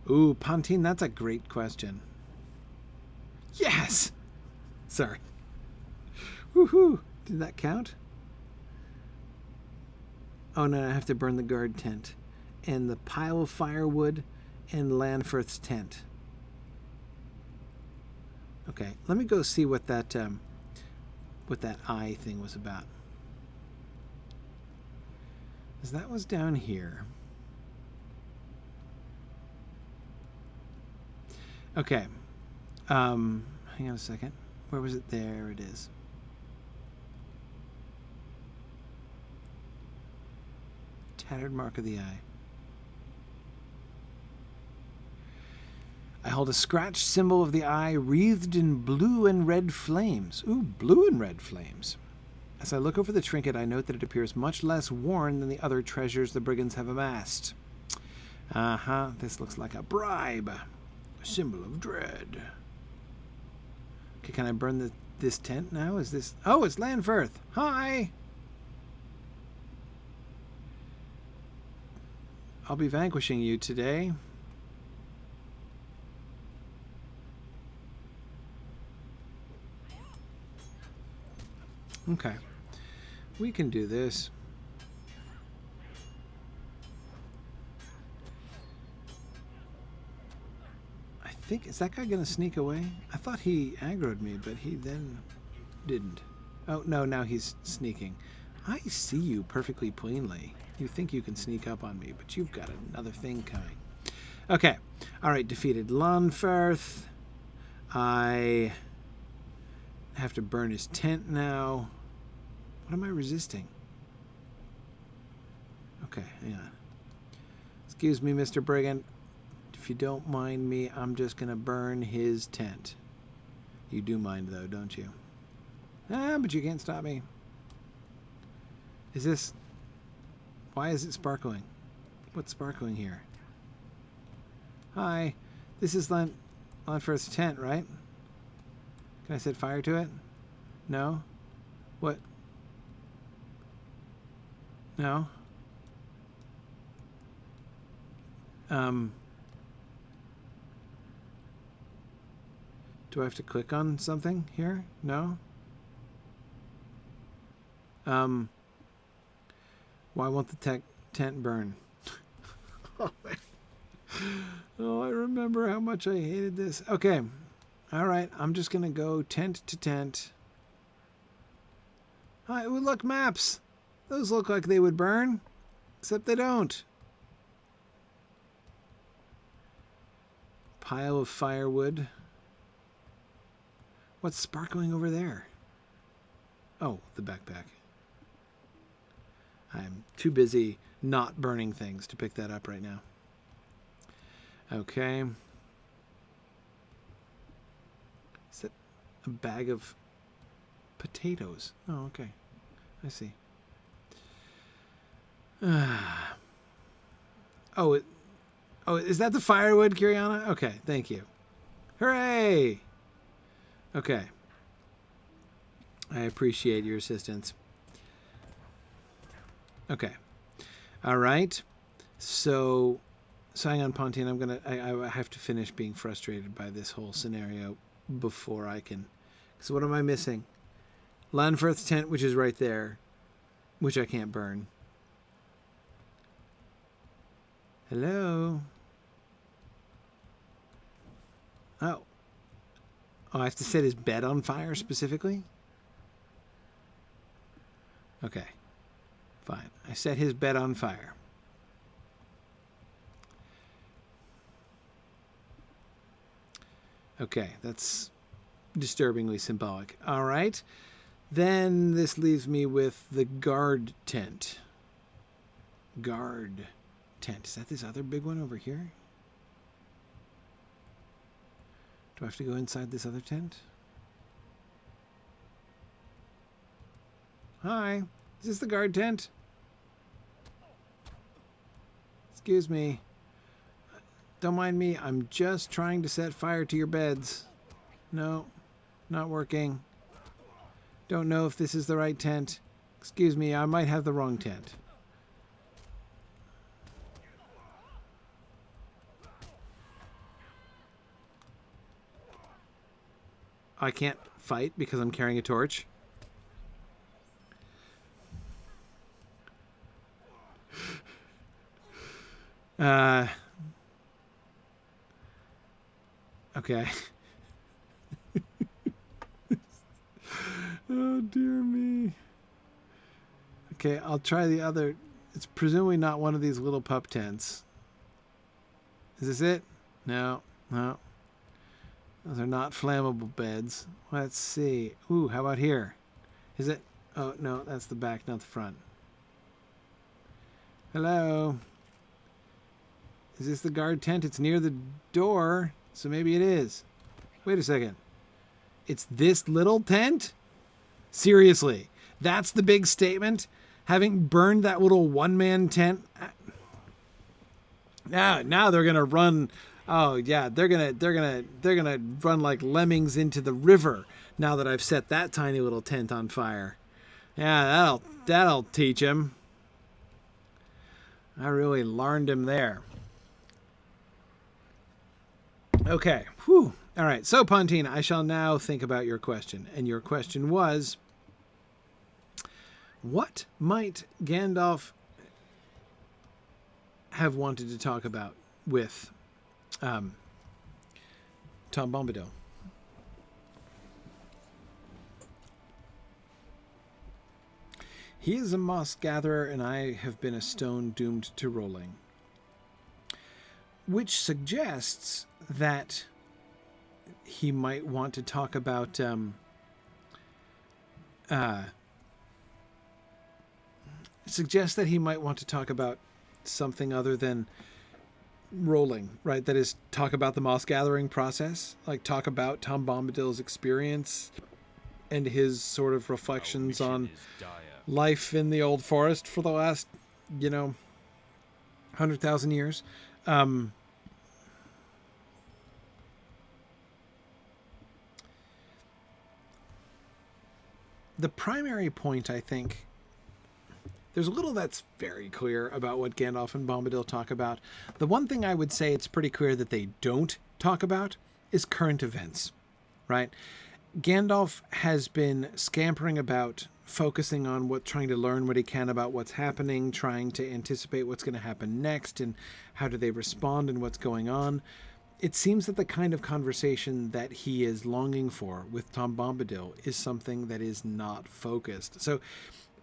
Ooh, pontine, that's a great question. Yes! Sorry. Woohoo! Did that count? Oh no, I have to burn the guard tent. And the pile of firewood and Lanfirth's tent. Okay, let me go see what that eye thing was about. Because that was down here. Okay. Hang on a second. Where was it? There it is. Tattered mark of the eye. I hold a scratched symbol of the eye wreathed in blue and red flames. Ooh, blue and red flames. As I look over the trinket, I note that it appears much less worn than the other treasures the brigands have amassed. This looks like a bribe. A symbol of dread. Okay, can I burn this tent now? Is this... Oh, it's Lanfirth. Hi! I'll be vanquishing you today. Okay. We can do this. I think... Is that guy going to sneak away? I thought he aggroed me, but he then didn't. Oh, no, now he's sneaking. I see you perfectly plainly. You think you can sneak up on me, but you've got another thing coming. Okay. All right. Defeated Lonferth. I have to burn his tent now. What am I resisting? Okay, hang on. Excuse me, Mr. Brigand. If you don't mind me, I'm just going to burn his tent. You do mind, though, don't you? Ah, but you can't stop me. Is this... Why is it sparkling? What's sparkling here? Hi. This is Lonferth's tent, right? Can I set fire to it? No? What? No? Do I have to click on something here? No? Why won't the tent burn? Oh, I remember how much I hated this. Okay. All right. I'm just going to go tent to tent. Hi, ooh, look, maps. Those look like they would burn, except they don't. Pile of firewood. What's sparkling over there? Oh, the backpack. I'm too busy not burning things to pick that up right now. Okay. Is that a bag of potatoes? Oh, okay. I see. Oh, is that the firewood, Kiriana? Okay, thank you. Hooray! Okay. I appreciate your assistance. Okay. All right. So hang on, Pontine. I have to finish being frustrated by this whole scenario before I can. So what am I missing? Lonferth's tent, which is right there, which I can't burn. Hello? Oh. Oh, I have to set his bed on fire specifically? Okay. Fine. I set his bed on fire. Okay, that's disturbingly symbolic. All right. Then this leaves me with the guard tent. Guard tent. Is that this other big one over here? Do I have to go inside this other tent? Hi. Is this the guard tent? Excuse me. Don't mind me. I'm just trying to set fire to your beds. No, not working. Don't know if this is the right tent. Excuse me, I might have the wrong tent. I can't fight because I'm carrying a torch. Okay. Oh, dear me. Okay, I'll try the other. It's presumably not one of these little pup tents. Is this it? No. No. Those are not flammable beds. Let's see. Ooh, how about here? Is it? Oh, no, that's the back, not the front. Hello? Is this the guard tent? It's near the door, so maybe it is. Wait a second. It's this little tent? Seriously, that's the big statement? Having burned that little one-man tent? Now they're gonna run. Oh yeah, they're gonna run like lemmings into the river. Now that I've set that tiny little tent on fire. Yeah, that'll teach him. I really learned him there. Okay. Whew. All right. So, Pontine, I shall now think about your question. And your question was, what might Gandalf have wanted to talk about with Tom Bombadil? He is a moss gatherer, and I have been a stone doomed to rolling. which suggests that he might want to talk about something other than rolling, right? That is, talk about the moss gathering process, like talk about Tom Bombadil's experience and his sort of reflections on life in the old forest for the last, 100,000 years. The primary point, I think, there's a little that's very clear about what Gandalf and Bombadil talk about. The one thing I would say it's pretty clear that they don't talk about is current events, right? Gandalf has been scampering about, focusing on trying to learn what he can about what's happening, trying to anticipate what's going to happen next and how do they respond and what's going on. It seems that the kind of conversation that he is longing for with Tom Bombadil is something that is not focused. So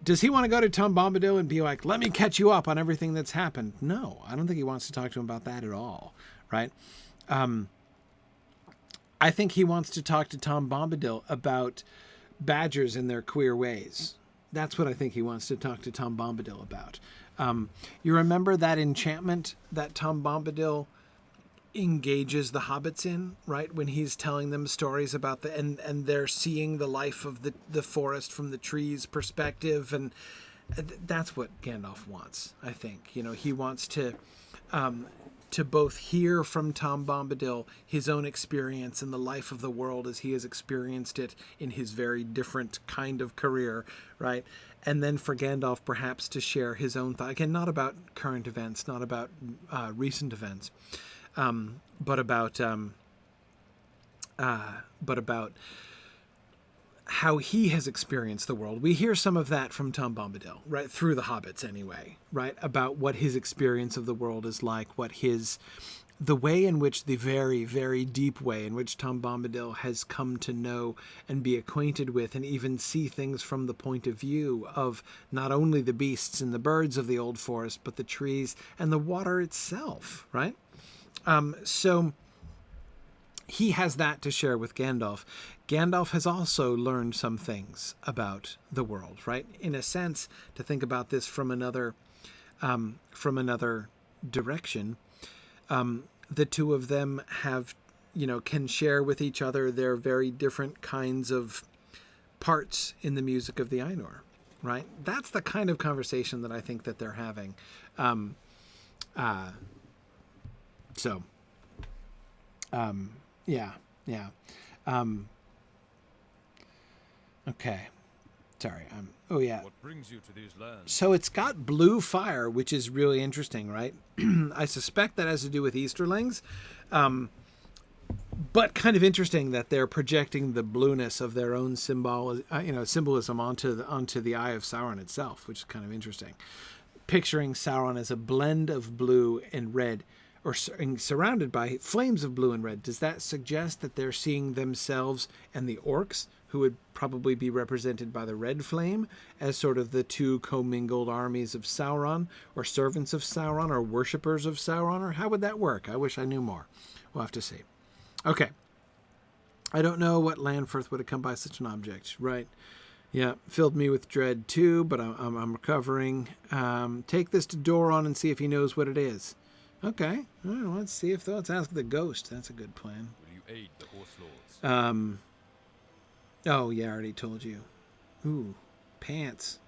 does he want to go to Tom Bombadil and be like, let me catch you up on everything that's happened? No, I don't think he wants to talk to him about that at all, right? I think he wants to talk to Tom Bombadil about badgers and their queer ways. That's what I think he wants to talk to Tom Bombadil about. You remember that enchantment that Tom Bombadil engages the hobbits in, right? When he's telling them stories about and they're seeing the life of the forest from the trees' perspective, and that's what Gandalf wants, I think. He wants to both hear from Tom Bombadil his own experience in the life of the world as he has experienced it in his very different kind of career, right? And then for Gandalf perhaps to share his own thought, again, not about current events, not about recent events, but about how he has experienced the world. We hear some of that from Tom Bombadil, right? Through the hobbits anyway, right? About what his experience of the world is like, the way in which the very, very deep way in which Tom Bombadil has come to know and be acquainted with and even see things from the point of view of not only the beasts and the birds of the old forest, but the trees and the water itself, right? So he has that to share with Gandalf. Gandalf has also learned some things about the world, right? In a sense, to think about this from another direction, the two of them have, can share with each other their very different kinds of parts in the music of the Ainur, right? That's the kind of conversation that I think that they're having. Yeah. Okay. Sorry. Oh yeah. What brings you to these lands? So it's got blue fire, which is really interesting, right? I suspect that has to do with Easterlings. But kind of interesting that they're projecting the blueness of their own symbolism onto the Eye of Sauron itself, which is kind of interesting. Picturing Sauron as a blend of blue and red, or surrounded by flames of blue and red. Does that suggest that they're seeing themselves and the orcs, who would probably be represented by the red flame, as sort of the two commingled armies of Sauron, or servants of Sauron, or worshippers of Sauron, or how would that work? I wish I knew more. We'll have to see. Okay. I don't know what Lanfirth would have come by such an object, right? Yeah, filled me with dread too, but I'm recovering. Take this to Doron and see if he knows what it is. Okay, well, let's ask the ghost. That's a good plan. Will you aid the horse lords? Oh yeah, I already told you. Ooh, pants.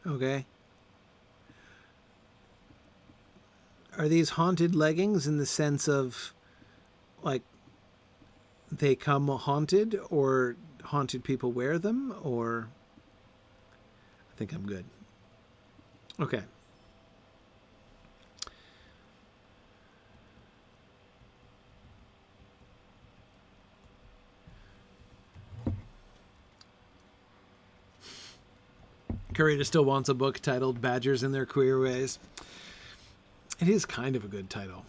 Okay. Are these haunted leggings in the sense of, like, they come haunted, or haunted people wear them, or... I think I'm good. Okay. Karita still wants a book titled Badgers in Their Queer Ways. It is kind of a good title.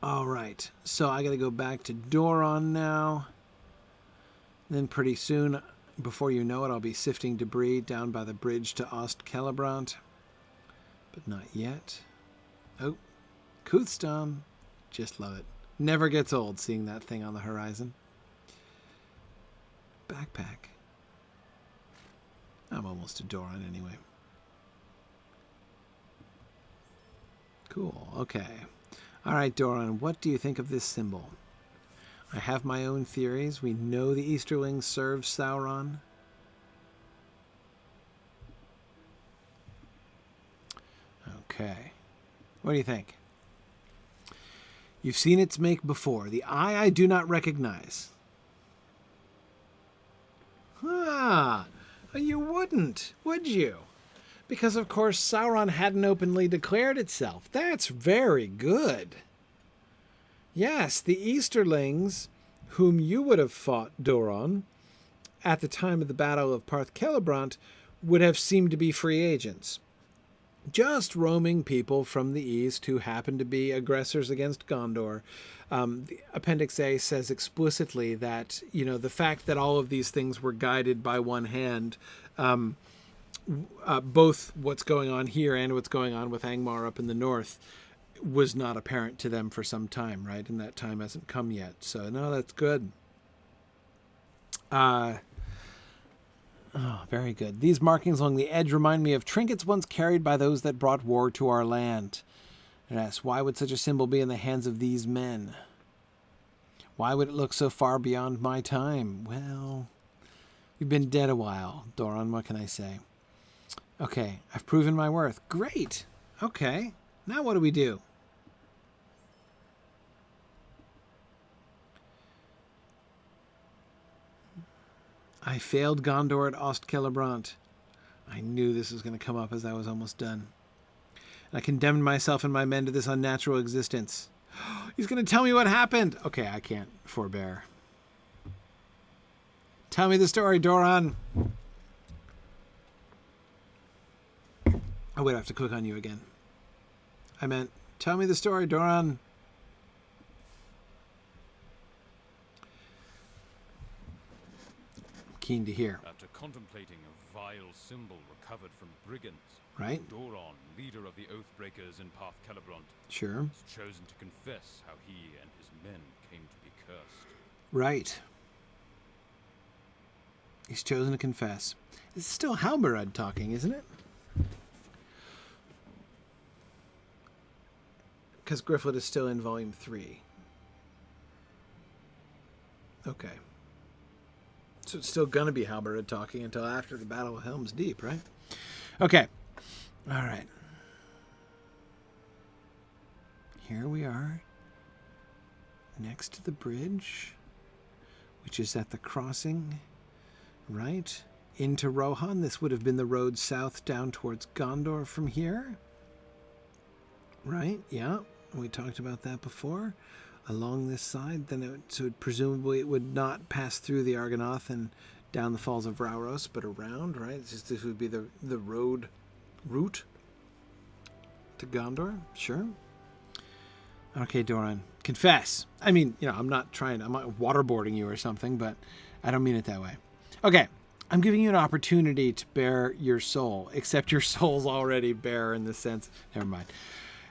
All right. So I got to go back to Doron now. Then pretty soon, Before you know it, I'll be sifting debris down by the bridge to Ost Celebrant. But not yet. Oh, Kuthstan. Just love it. Never gets old seeing that thing on the horizon. Backpack. I'm almost to Doron anyway. Cool. Okay. All right, Doron, what do you think of this symbol? I have my own theories. We know the Easterlings serve Sauron. Okay. What do you think? You've seen its make before. The eye I do not recognize. Ah, you wouldn't, would you? Because, of course, Sauron hadn't openly declared itself. That's very good. Yes, the Easterlings, whom you would have fought, Doron, at the time of the Battle of Parth Celebrant, would have seemed to be free agents. Just roaming people from the east who happen to be aggressors against Gondor. The Appendix A says explicitly that, you know, the fact that all of these things were guided by one hand, both what's going on here and what's going on with Angmar up in the north, was not apparent to them for some time, right? And that time hasn't come yet. So, no, that's good. Oh, very good. These markings along the edge remind me of trinkets once carried by those that brought war to our land. Yes, why would such a symbol be in the hands of these men? Why would it look so far beyond my time? Well, you've been dead a while, Doron. What can I say? Okay, I've proven my worth. Great. Okay, now what do we do? I failed Gondor at Ost Celebrant. I knew this was going to come up as I was almost done. And I condemned myself and my men to this unnatural existence. He's going to tell me what happened. Okay, I can't forbear. Tell me the story, Doron. Oh, wait, I have to click on you again. I meant, tell me the story, Doron. Keen to hear. After contemplating a vile symbol recovered from brigands, Right? Doron, leader of the Oathbreakers in Parth Celebrant, Sure. has chosen to confess how he and his men came to be cursed. Right. He's chosen to confess. It's still Halberud talking, isn't it? Because Gryfflet is still in Volume 3. Okay. So it's still going to be Halberud talking until after the Battle of Helm's Deep, right? Okay. All right. Here we are. Next to the bridge, which is at the crossing, right? Into Rohan. This would have been the road south down towards Gondor from here. Right? Yeah. We talked about that before. Along this side, then presumably it would not pass through the Argonath and down the Falls of Rauros, but around, right? It's just, this would be the route to Gondor. Sure. Okay, Doron, confess. I mean, you know, I'm not waterboarding you or something, but I don't mean it that way. Okay, I'm giving you an opportunity to bare your soul, except your soul's already bare in the sense. Never mind.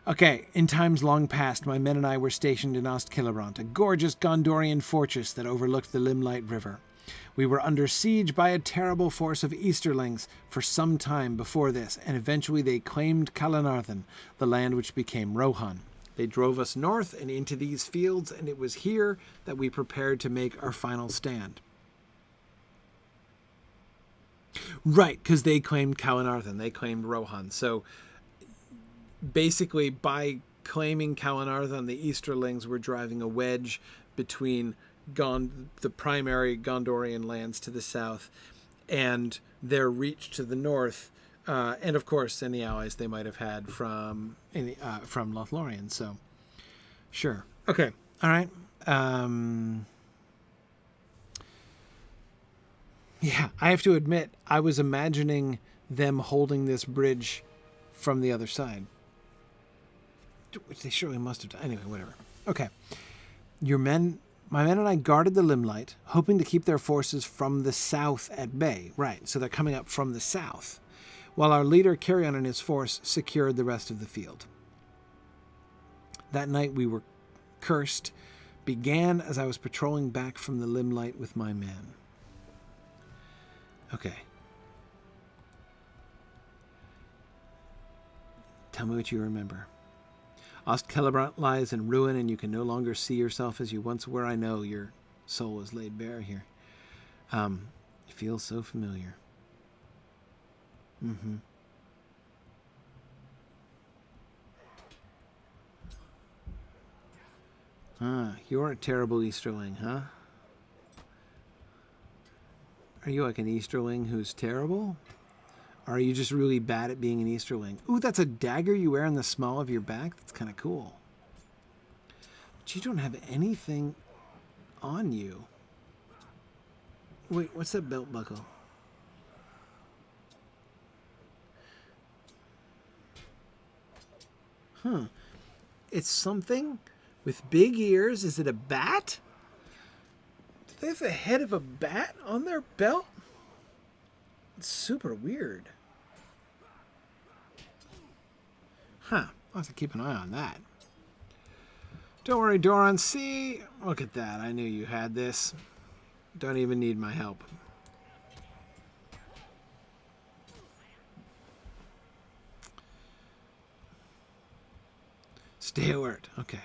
Okay, in times long past, my men and I were stationed in Ost Celebrant, a gorgeous Gondorian fortress that overlooked the Limelight River. We were under siege by a terrible force of Easterlings for some time before this, and eventually they claimed Calanarthen, the land which became Rohan. They drove us north and into these fields, and it was here that we prepared to make our final stand. Right, because they claimed Calanarthen, they claimed Rohan, so basically, by claiming Calanarthen, the Easterlings were driving a wedge between the primary Gondorian lands to the south and their reach to the north, and of course any allies they might have had from Lothlorien. So, sure, okay, all right. Yeah, I have to admit, I was imagining them holding this bridge from the other side. Which they surely must have done. Anyway, whatever. Okay. Your men My men and I guarded the limelight, hoping to keep their forces from the south at bay. Right, so they're coming up from the south, while our leader, Carrion, and his force secured the rest of the field. That night we were cursed, began as I was patrolling back from the limelight with my men. Okay. Tell me what you remember. Celebrant lies in ruin, and you can no longer see yourself as you once were. I know your soul is laid bare here. It feels so familiar. You're a terrible Easterling, huh? Are you like an Easterling who's terrible? Or are you just really bad at being an Easterling? Ooh, that's a dagger you wear on the small of your back? That's kind of cool. But you don't have anything on you. Wait, what's that belt buckle? Huh. It's something with big ears. Is it a bat? Do they have the head of a bat on their belt? It's super weird. Huh. I'll have to keep an eye on that. Don't worry, Doron. See? Look at that. I knew you had this. Don't even need my help. Stay alert. Okay.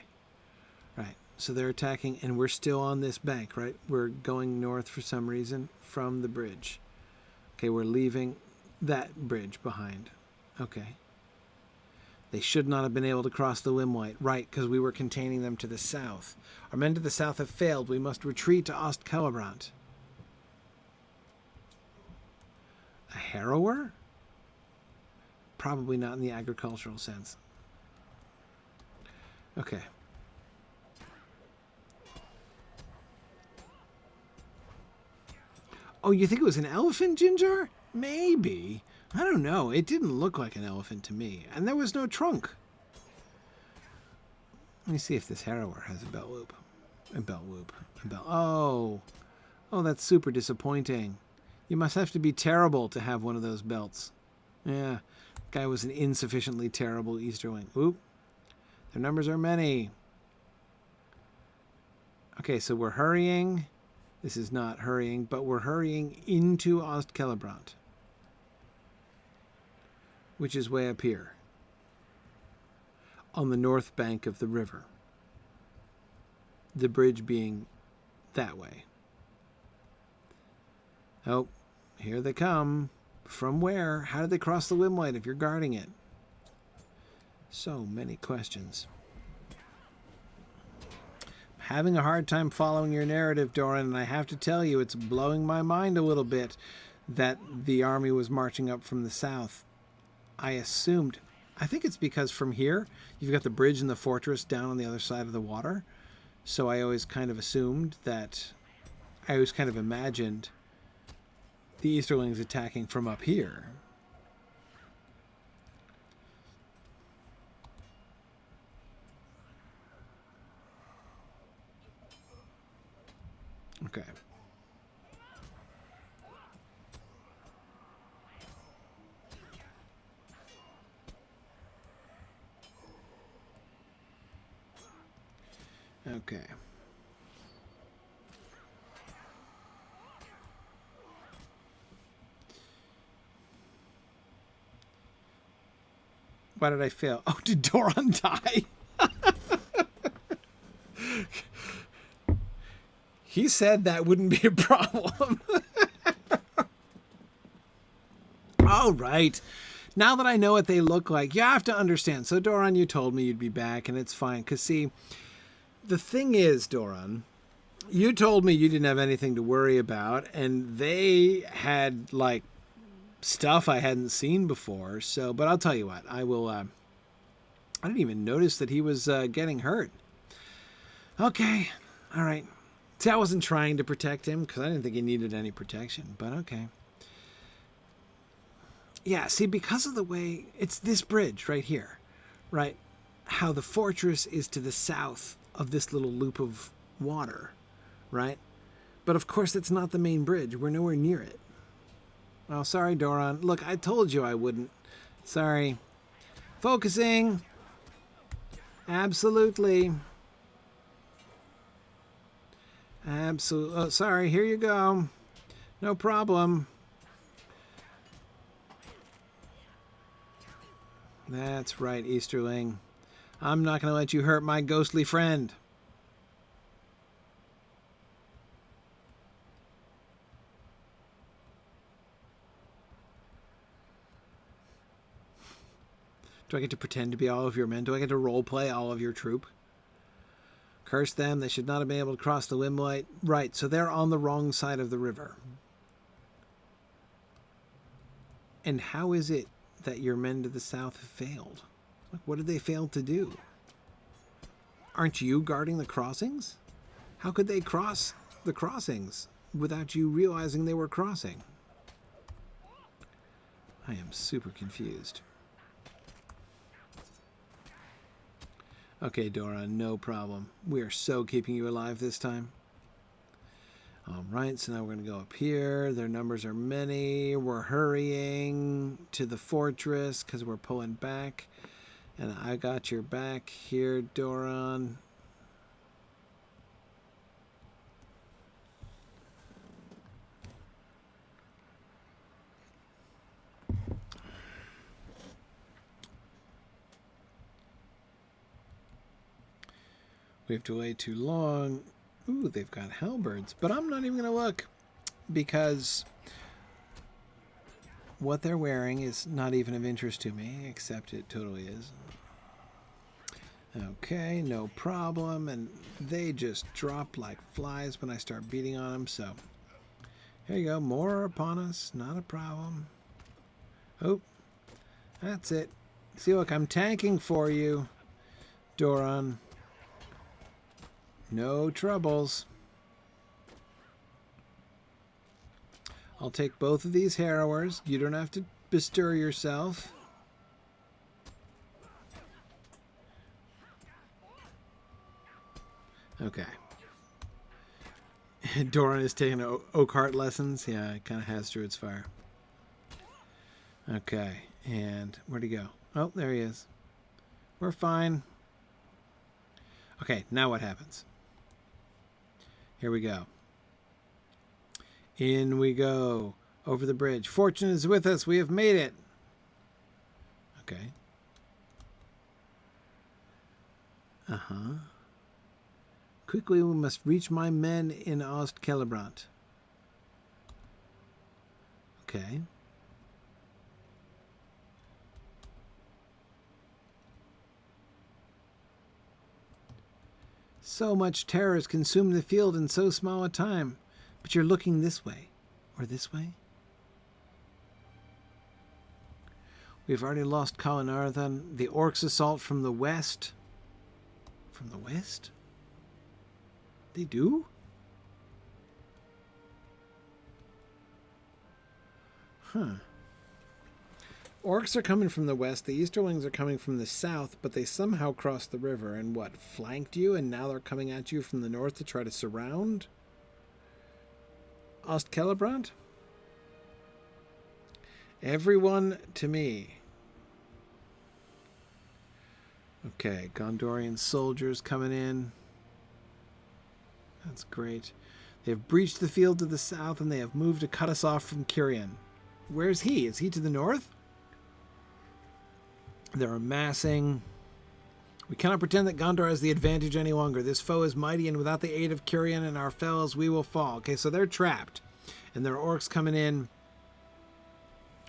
Right. So they're attacking, and we're still on this bank, right? We're going north for some reason from the bridge. Okay, we're leaving that bridge behind. Okay. They should not have been able to cross the limelight. Right, because we were containing them to the south. Our men to the south have failed. We must retreat to Celebrant. A harrower? Probably not in the agricultural sense. Okay. Oh, you think it was an elephant, Ginger? Maybe. I don't know. It didn't look like an elephant to me. And there was no trunk. Let me see if this harrower has a belt loop. A belt loop. A belt. Oh. Oh, that's super disappointing. You must have to be terrible to have one of those belts. Yeah. Guy was an insufficiently terrible Easterling. Oop. Their numbers are many. Okay, so we're hurrying. This is not hurrying, but we're hurrying into Celebrant, which is way up here on the north bank of the river. The bridge being that way. Oh, here they come. From where? How did they cross the limelight if you're guarding it? So many questions. Having a hard time following your narrative, Doron, and I have to tell you, it's blowing my mind a little bit that the army was marching up from the south. I assumed, I think it's because from here, you've got the bridge and the fortress down on the other side of the water. So I always kind of assumed that, I always kind of imagined the Easterlings attacking from up here. Okay. Okay. Why did I fail? Oh, did Doron die? He said that wouldn't be a problem. All right. Now that I know what they look like, you have to understand. So, Doron, you told me you'd be back, and it's fine. Because, see, the thing is, Doron, you told me you didn't have anything to worry about, and they had, like, stuff I hadn't seen before. So, but I'll tell you what. I will, I didn't even notice that he was getting hurt. Okay. All right. See, I wasn't trying to protect him because I didn't think he needed any protection, but okay. Yeah, see, because of the way, it's this bridge right here, right? How the fortress is to the south of this little loop of water. right? But of course, that's not the main bridge. We're nowhere near it. Oh, sorry, Doron. Look, I told you I wouldn't. Sorry. Focusing. Absolutely. Absolutely. Oh, sorry, here you go. No problem. That's right, Easterling. I'm not going to let you hurt my ghostly friend. Do I get to pretend to be all of your men? Do I get to roleplay all of your troop? Curse them. They should not have been able to cross the Wimlight. Right, so they're on the wrong side of the river. And how is it that your men to the south have failed? Like, what did they fail to do? Aren't you guarding the crossings? How could they cross the crossings without you realizing they were crossing? I am super confused. Okay, Doron, no problem. We are so keeping you alive this time. All right, so now we're going to go up here. Their numbers are many. We're hurrying to the fortress because we're pulling back. And I got your back here, Doron. We have to wait too long. Ooh, they've got halberds. But I'm not even going to look because what they're wearing is not even of interest to me, except it totally is. Okay, no problem. And they just drop like flies when I start beating on them. So here you go. More are upon us. Not a problem. Oh, that's it. See, look, I'm tanking for you, Doron. No troubles. I'll take both of these harrowers. You don't have to bestir yourself. Okay. Doron is taking Oathbreaker lessons. Yeah, it kind of has through its fire. Okay, and where'd he go? Oh, there he is. We're fine. Okay, now what happens? Here we go. In we go. Over the bridge. Fortune is with us. We have made it. Okay. Uh-huh. Quickly, we must reach my men in Parth Celebrant. Okay. So much terror has consumed the field in so small a time. But you're looking this way. Or this way? We've already lost Calanarthan. The Orcs assault from the west. From the west? They do? Huh. Orcs are coming from the west, the Easterlings are coming from the south, but they somehow crossed the river and what, flanked you, and now they're coming at you from the north to try to surround Parth Celebrant? Everyone to me. Okay, Gondorian soldiers coming in. That's great. They have breached the field to the south, and they have moved to cut us off from Kyrian. Where's he? Is he to the north? They're amassing. We cannot pretend that Gondor has the advantage any longer. This foe is mighty, and without the aid of Kyrian and our fellows, we will fall. Okay, so they're trapped. And there are orcs coming in.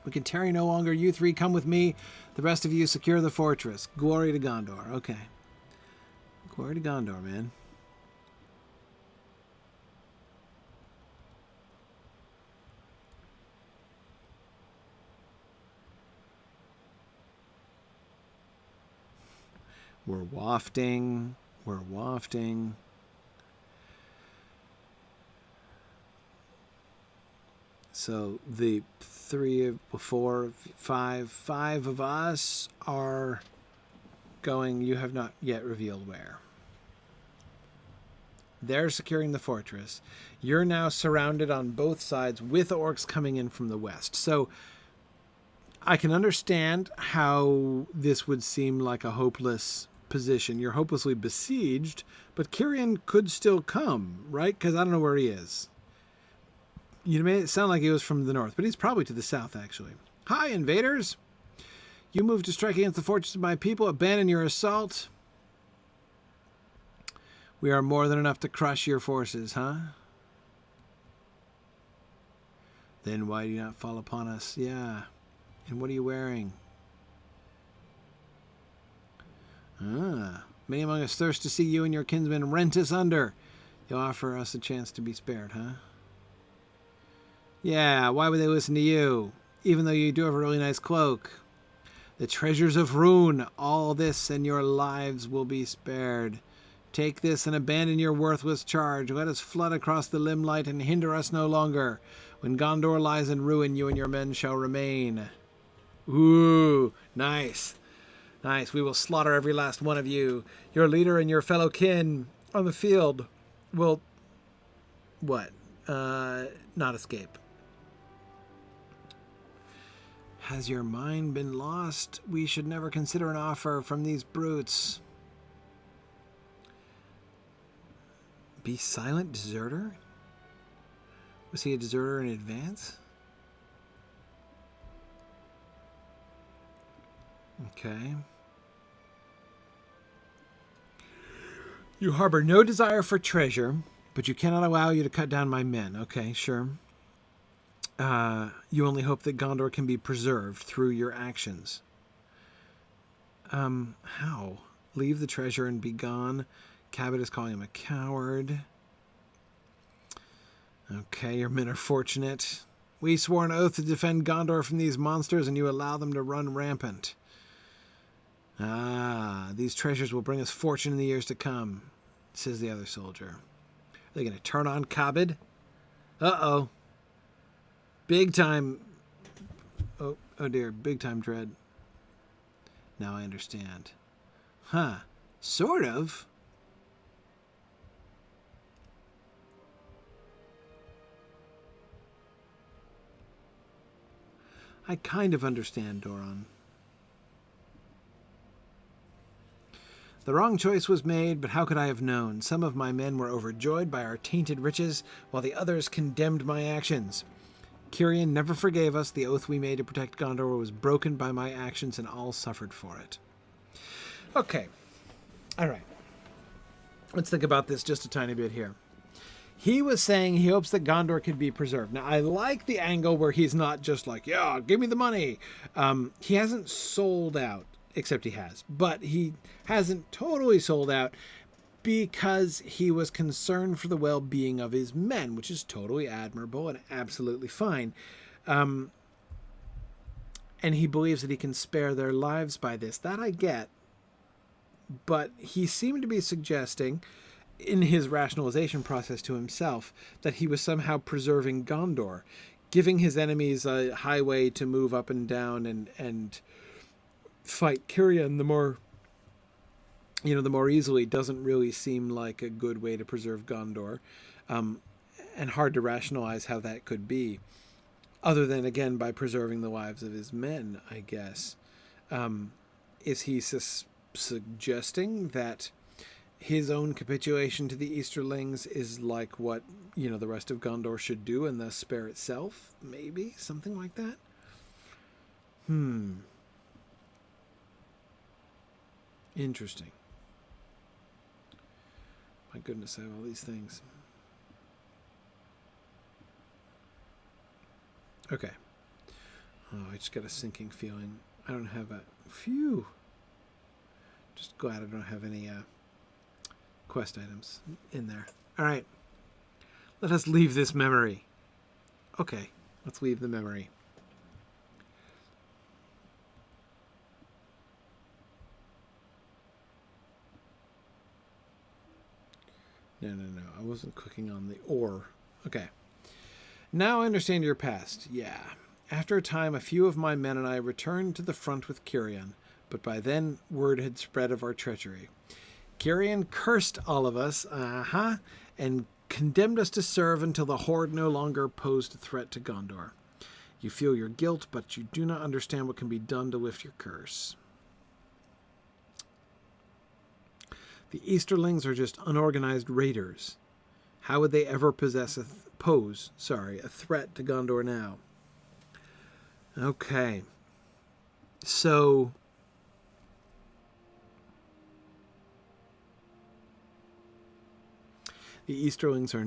We can tarry no longer. You three come with me. The rest of you secure the fortress. Glory to Gondor. Okay. Glory to Gondor, man. We're wafting. We're wafting. So the five of us are going. You have not yet revealed where. They're securing the fortress. You're now surrounded on both sides with orcs coming in from the west. So I can understand how this would seem like a hopeless position. You're hopelessly besieged, but Kyrian could still come, right? Because I don't know where he is. You made it sound like he was from the north, but he's probably to the south, actually. Hi, invaders! You move to strike against the fortress of my people. Abandon your assault. We are more than enough to crush your forces, huh? Then why do you not fall upon us? Yeah. And what are you wearing? Many among us thirst to see you and your kinsmen rent us under. You'll offer us a chance to be spared, huh? Yeah, why would they listen to you? Even though you do have a really nice cloak. The treasures of Rune, all this and your lives will be spared. Take this and abandon your worthless charge. Let us flood across the limelight and hinder us no longer. When Gondor lies in ruin, you and your men shall remain. Ooh, nice. Nice. We will slaughter every last one of you. Your leader and your fellow kin on the field will... what? Not escape. Has your mind been lost? We should never consider an offer from these brutes. Be silent, deserter? Was he a deserter in advance? Okay. You harbor no desire for treasure, but you cannot allow you to cut down my men. Okay, sure. You only hope that Gondor can be preserved through your actions. How? Leave the treasure and be gone. Cabot is calling him a coward. Okay, your men are fortunate. We swore an oath to defend Gondor from these monsters, and you allow them to run rampant. These treasures will bring us fortune in the years to come, says the other soldier. Are they going to turn on Cabot? Uh-oh. Big time. Oh dear, big time dread. Now I understand. Huh. Sort of. I kind of understand, Doron. The wrong choice was made, but how could I have known? Some of my men were overjoyed by our tainted riches, while the others condemned my actions. Kyrian never forgave us. The oath we made to protect Gondor was broken by my actions, and all suffered for it. Okay. All right. Let's think about this just a tiny bit here. He was saying he hopes that Gondor could be preserved. Now, I like the angle where he's not just like, yeah, give me the money. He hasn't sold out, except he has. But he hasn't totally sold out because he was concerned for the well-being of his men, which is totally admirable and absolutely fine. And he believes that he can spare their lives by this. That I get. But he seemed to be suggesting, in his rationalization process to himself, that he was somehow preserving Gondor, giving his enemies a highway to move up and down and fight Kyrian the more easily. Doesn't really seem like a good way to preserve Gondor, and hard to rationalize how that could be, other than, again, by preserving the lives of his men, I guess. Is he suggesting that his own capitulation to the Easterlings is like what, the rest of Gondor should do, and thus spare itself? Maybe? Something like that? Interesting. My goodness, I have all these things. Okay. Oh, I just got a sinking feeling. I don't have a... Phew! Just glad I don't have any quest items in there. All right. Let us leave this memory. Okay, let's leave the memory. No. I wasn't clicking on the ore. Okay. Now I understand your past. Yeah. After a time, a few of my men and I returned to the front with Kyrian, but by then, word had spread of our treachery. Kyrian cursed all of us, and condemned us to serve until the Horde no longer posed a threat to Gondor. You feel your guilt, but you do not understand what can be done to lift your curse. The Easterlings are just unorganized raiders. How would they ever pose a threat to Gondor now? Okay. So the Easterlings are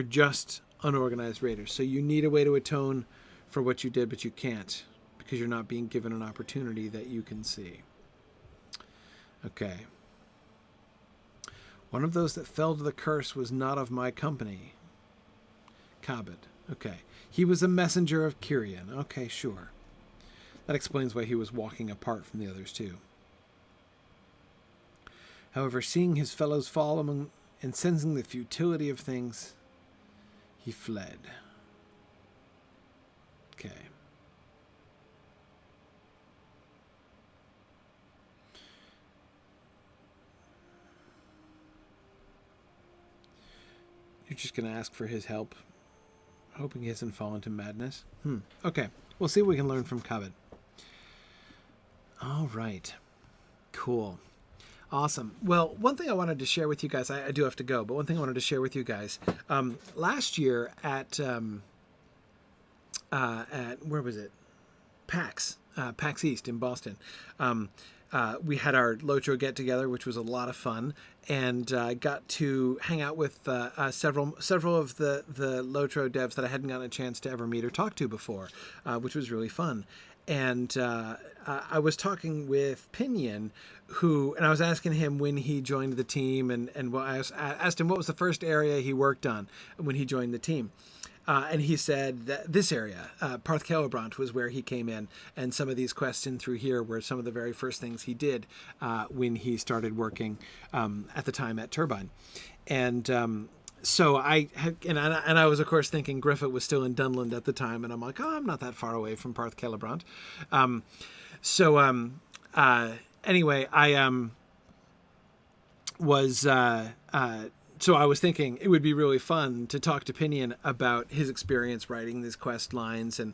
just unorganized raiders. So you need a way to atone for what you did, but you can't because you're not being given an opportunity that you can see. Okay. One of those that fell to the curse was not of my company. Cabot. Okay. He was a messenger of Cirion. Okay, sure. That explains why he was walking apart from the others too. However, seeing his fellows fall among and sensing the futility of things, he fled. Okay. You're just going to ask for his help, hoping he hasn't fallen to madness? Okay. We'll see what we can learn from Cabot. All right. Cool. Awesome. Well, one thing I wanted to share with you guys, I do have to go, but one thing I wanted to share with you guys, last year at where was it? PAX East in Boston. We had our Lotro get together, which was a lot of fun, and got to hang out with several of the Lotro devs that I hadn't gotten a chance to ever meet or talk to before, which was really fun. And I was talking with Pinion, and I was asking him when he joined the team, and I asked him what was the first area he worked on when he joined the team. And he said that this area, Parth Celebrant, was where he came in, and some of these quests in through here were some of the very first things he did when he started working at the time at Turbine. And so I was, of course, thinking Gryfflet was still in Dunland at the time, and I'm like, oh, I'm not that far away from Parth Celebrant. Anyway, I was... So I was thinking it would be really fun to talk to Pinion about his experience writing these quest lines and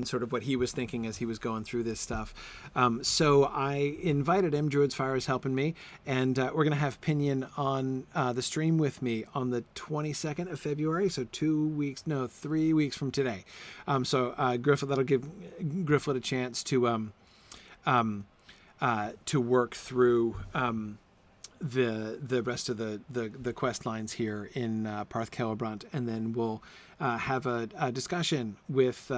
sort of what he was thinking as he was going through this stuff. So I invited him. Druid's Fire is helping me, and we're going to have Pinion on the stream with me on the 22nd of February, so 3 weeks from today. Gryfflet, that'll give Gryfflet a chance to work through the rest of the quest lines here in Parth Celebrant, and then we'll have a discussion with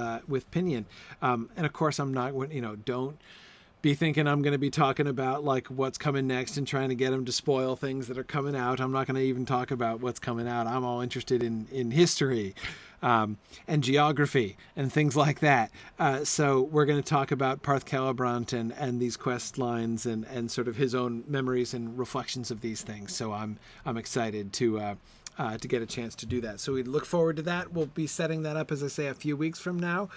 Pinion. And of course, I'm not, don't be thinking I'm going to be talking about like what's coming next and trying to get him to spoil things that are coming out. I'm not going to even talk about what's coming out. I'm all interested in history and geography and things like that. So we're going to talk about Parth Celebrant and these quest lines and sort of his own memories and reflections of these things. So I'm excited to get a chance to do that. So we look forward to that. We'll be setting that up, as I say, a few weeks from now.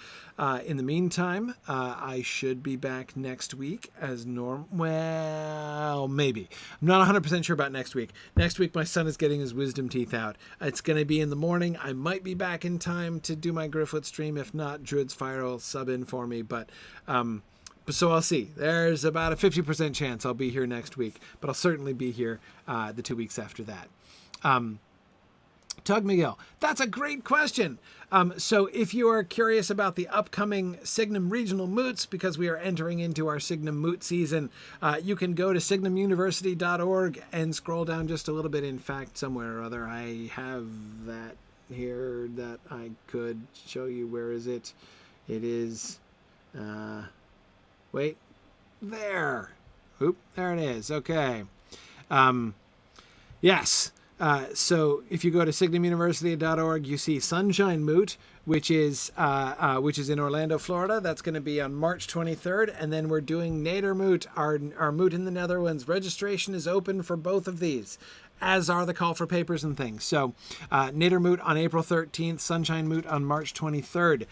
In the meantime, I should be back next week as normal. Well, maybe. I'm not 100% sure about next week. Next week, my son is getting his wisdom teeth out. It's going to be in the morning. I might be back in time to do my Gryfflet stream. If not, Druid's Fire will sub in for me. But so I'll see. There's about a 50% chance I'll be here next week. But I'll certainly be here the 2 weeks after that. Tug Miguel, that's a great question. So if you are curious about the upcoming Signum Regional Moots, because we are entering into our Signum Moot season, you can go to signumuniversity.org and scroll down just a little bit. In fact, somewhere or other, I have that here that I could show you. Where is it? It is, wait, there. Oop, there it is. Okay. Yes. So if you go to signumuniversity.org, you see Sunshine Moot, which is in Orlando, Florida. That's going to be on March 23rd. And then we're doing Nader Moot, our moot in the Netherlands. Registration is open for both of these, as are the call for papers and things. So Nader Moot on April 13th, Sunshine Moot on March 23rd.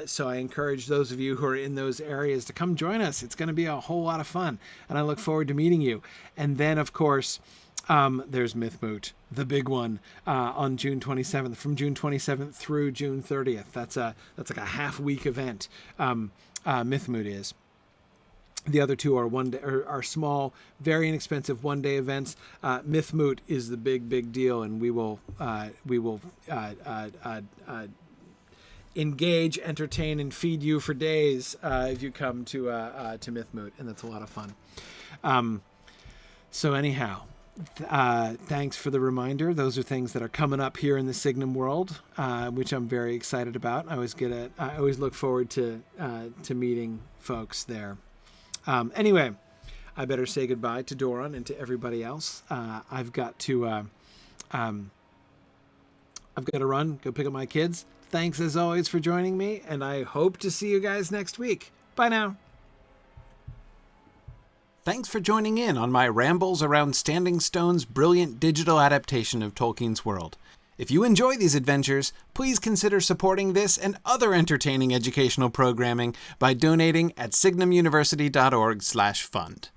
So I encourage those of you who are in those areas to come join us. It's going to be a whole lot of fun, and I look forward to meeting you. And then, of course, There's Mythmoot, the big one, on June 27th, from June 27th through June 30th. That's like a half-week event. Mythmoot is. The other two are are small, very inexpensive one-day events. Mythmoot is the big deal, and we will engage, entertain, and feed you for days if you come to Mythmoot, and that's a lot of fun. So anyhow, thanks for the reminder. Those are things that are coming up here in the Signum world, which I'm very excited about. I always look forward to meeting folks there. Anyway, I better say goodbye to Doron and to everybody else. I've got to run, go pick up my kids. Thanks as always for joining me, and I hope to see you guys next week. Bye now. Thanks for joining in on my rambles around Standing Stone's brilliant digital adaptation of Tolkien's world. If you enjoy these adventures, please consider supporting this and other entertaining educational programming by donating at signumuniversity.org/fund.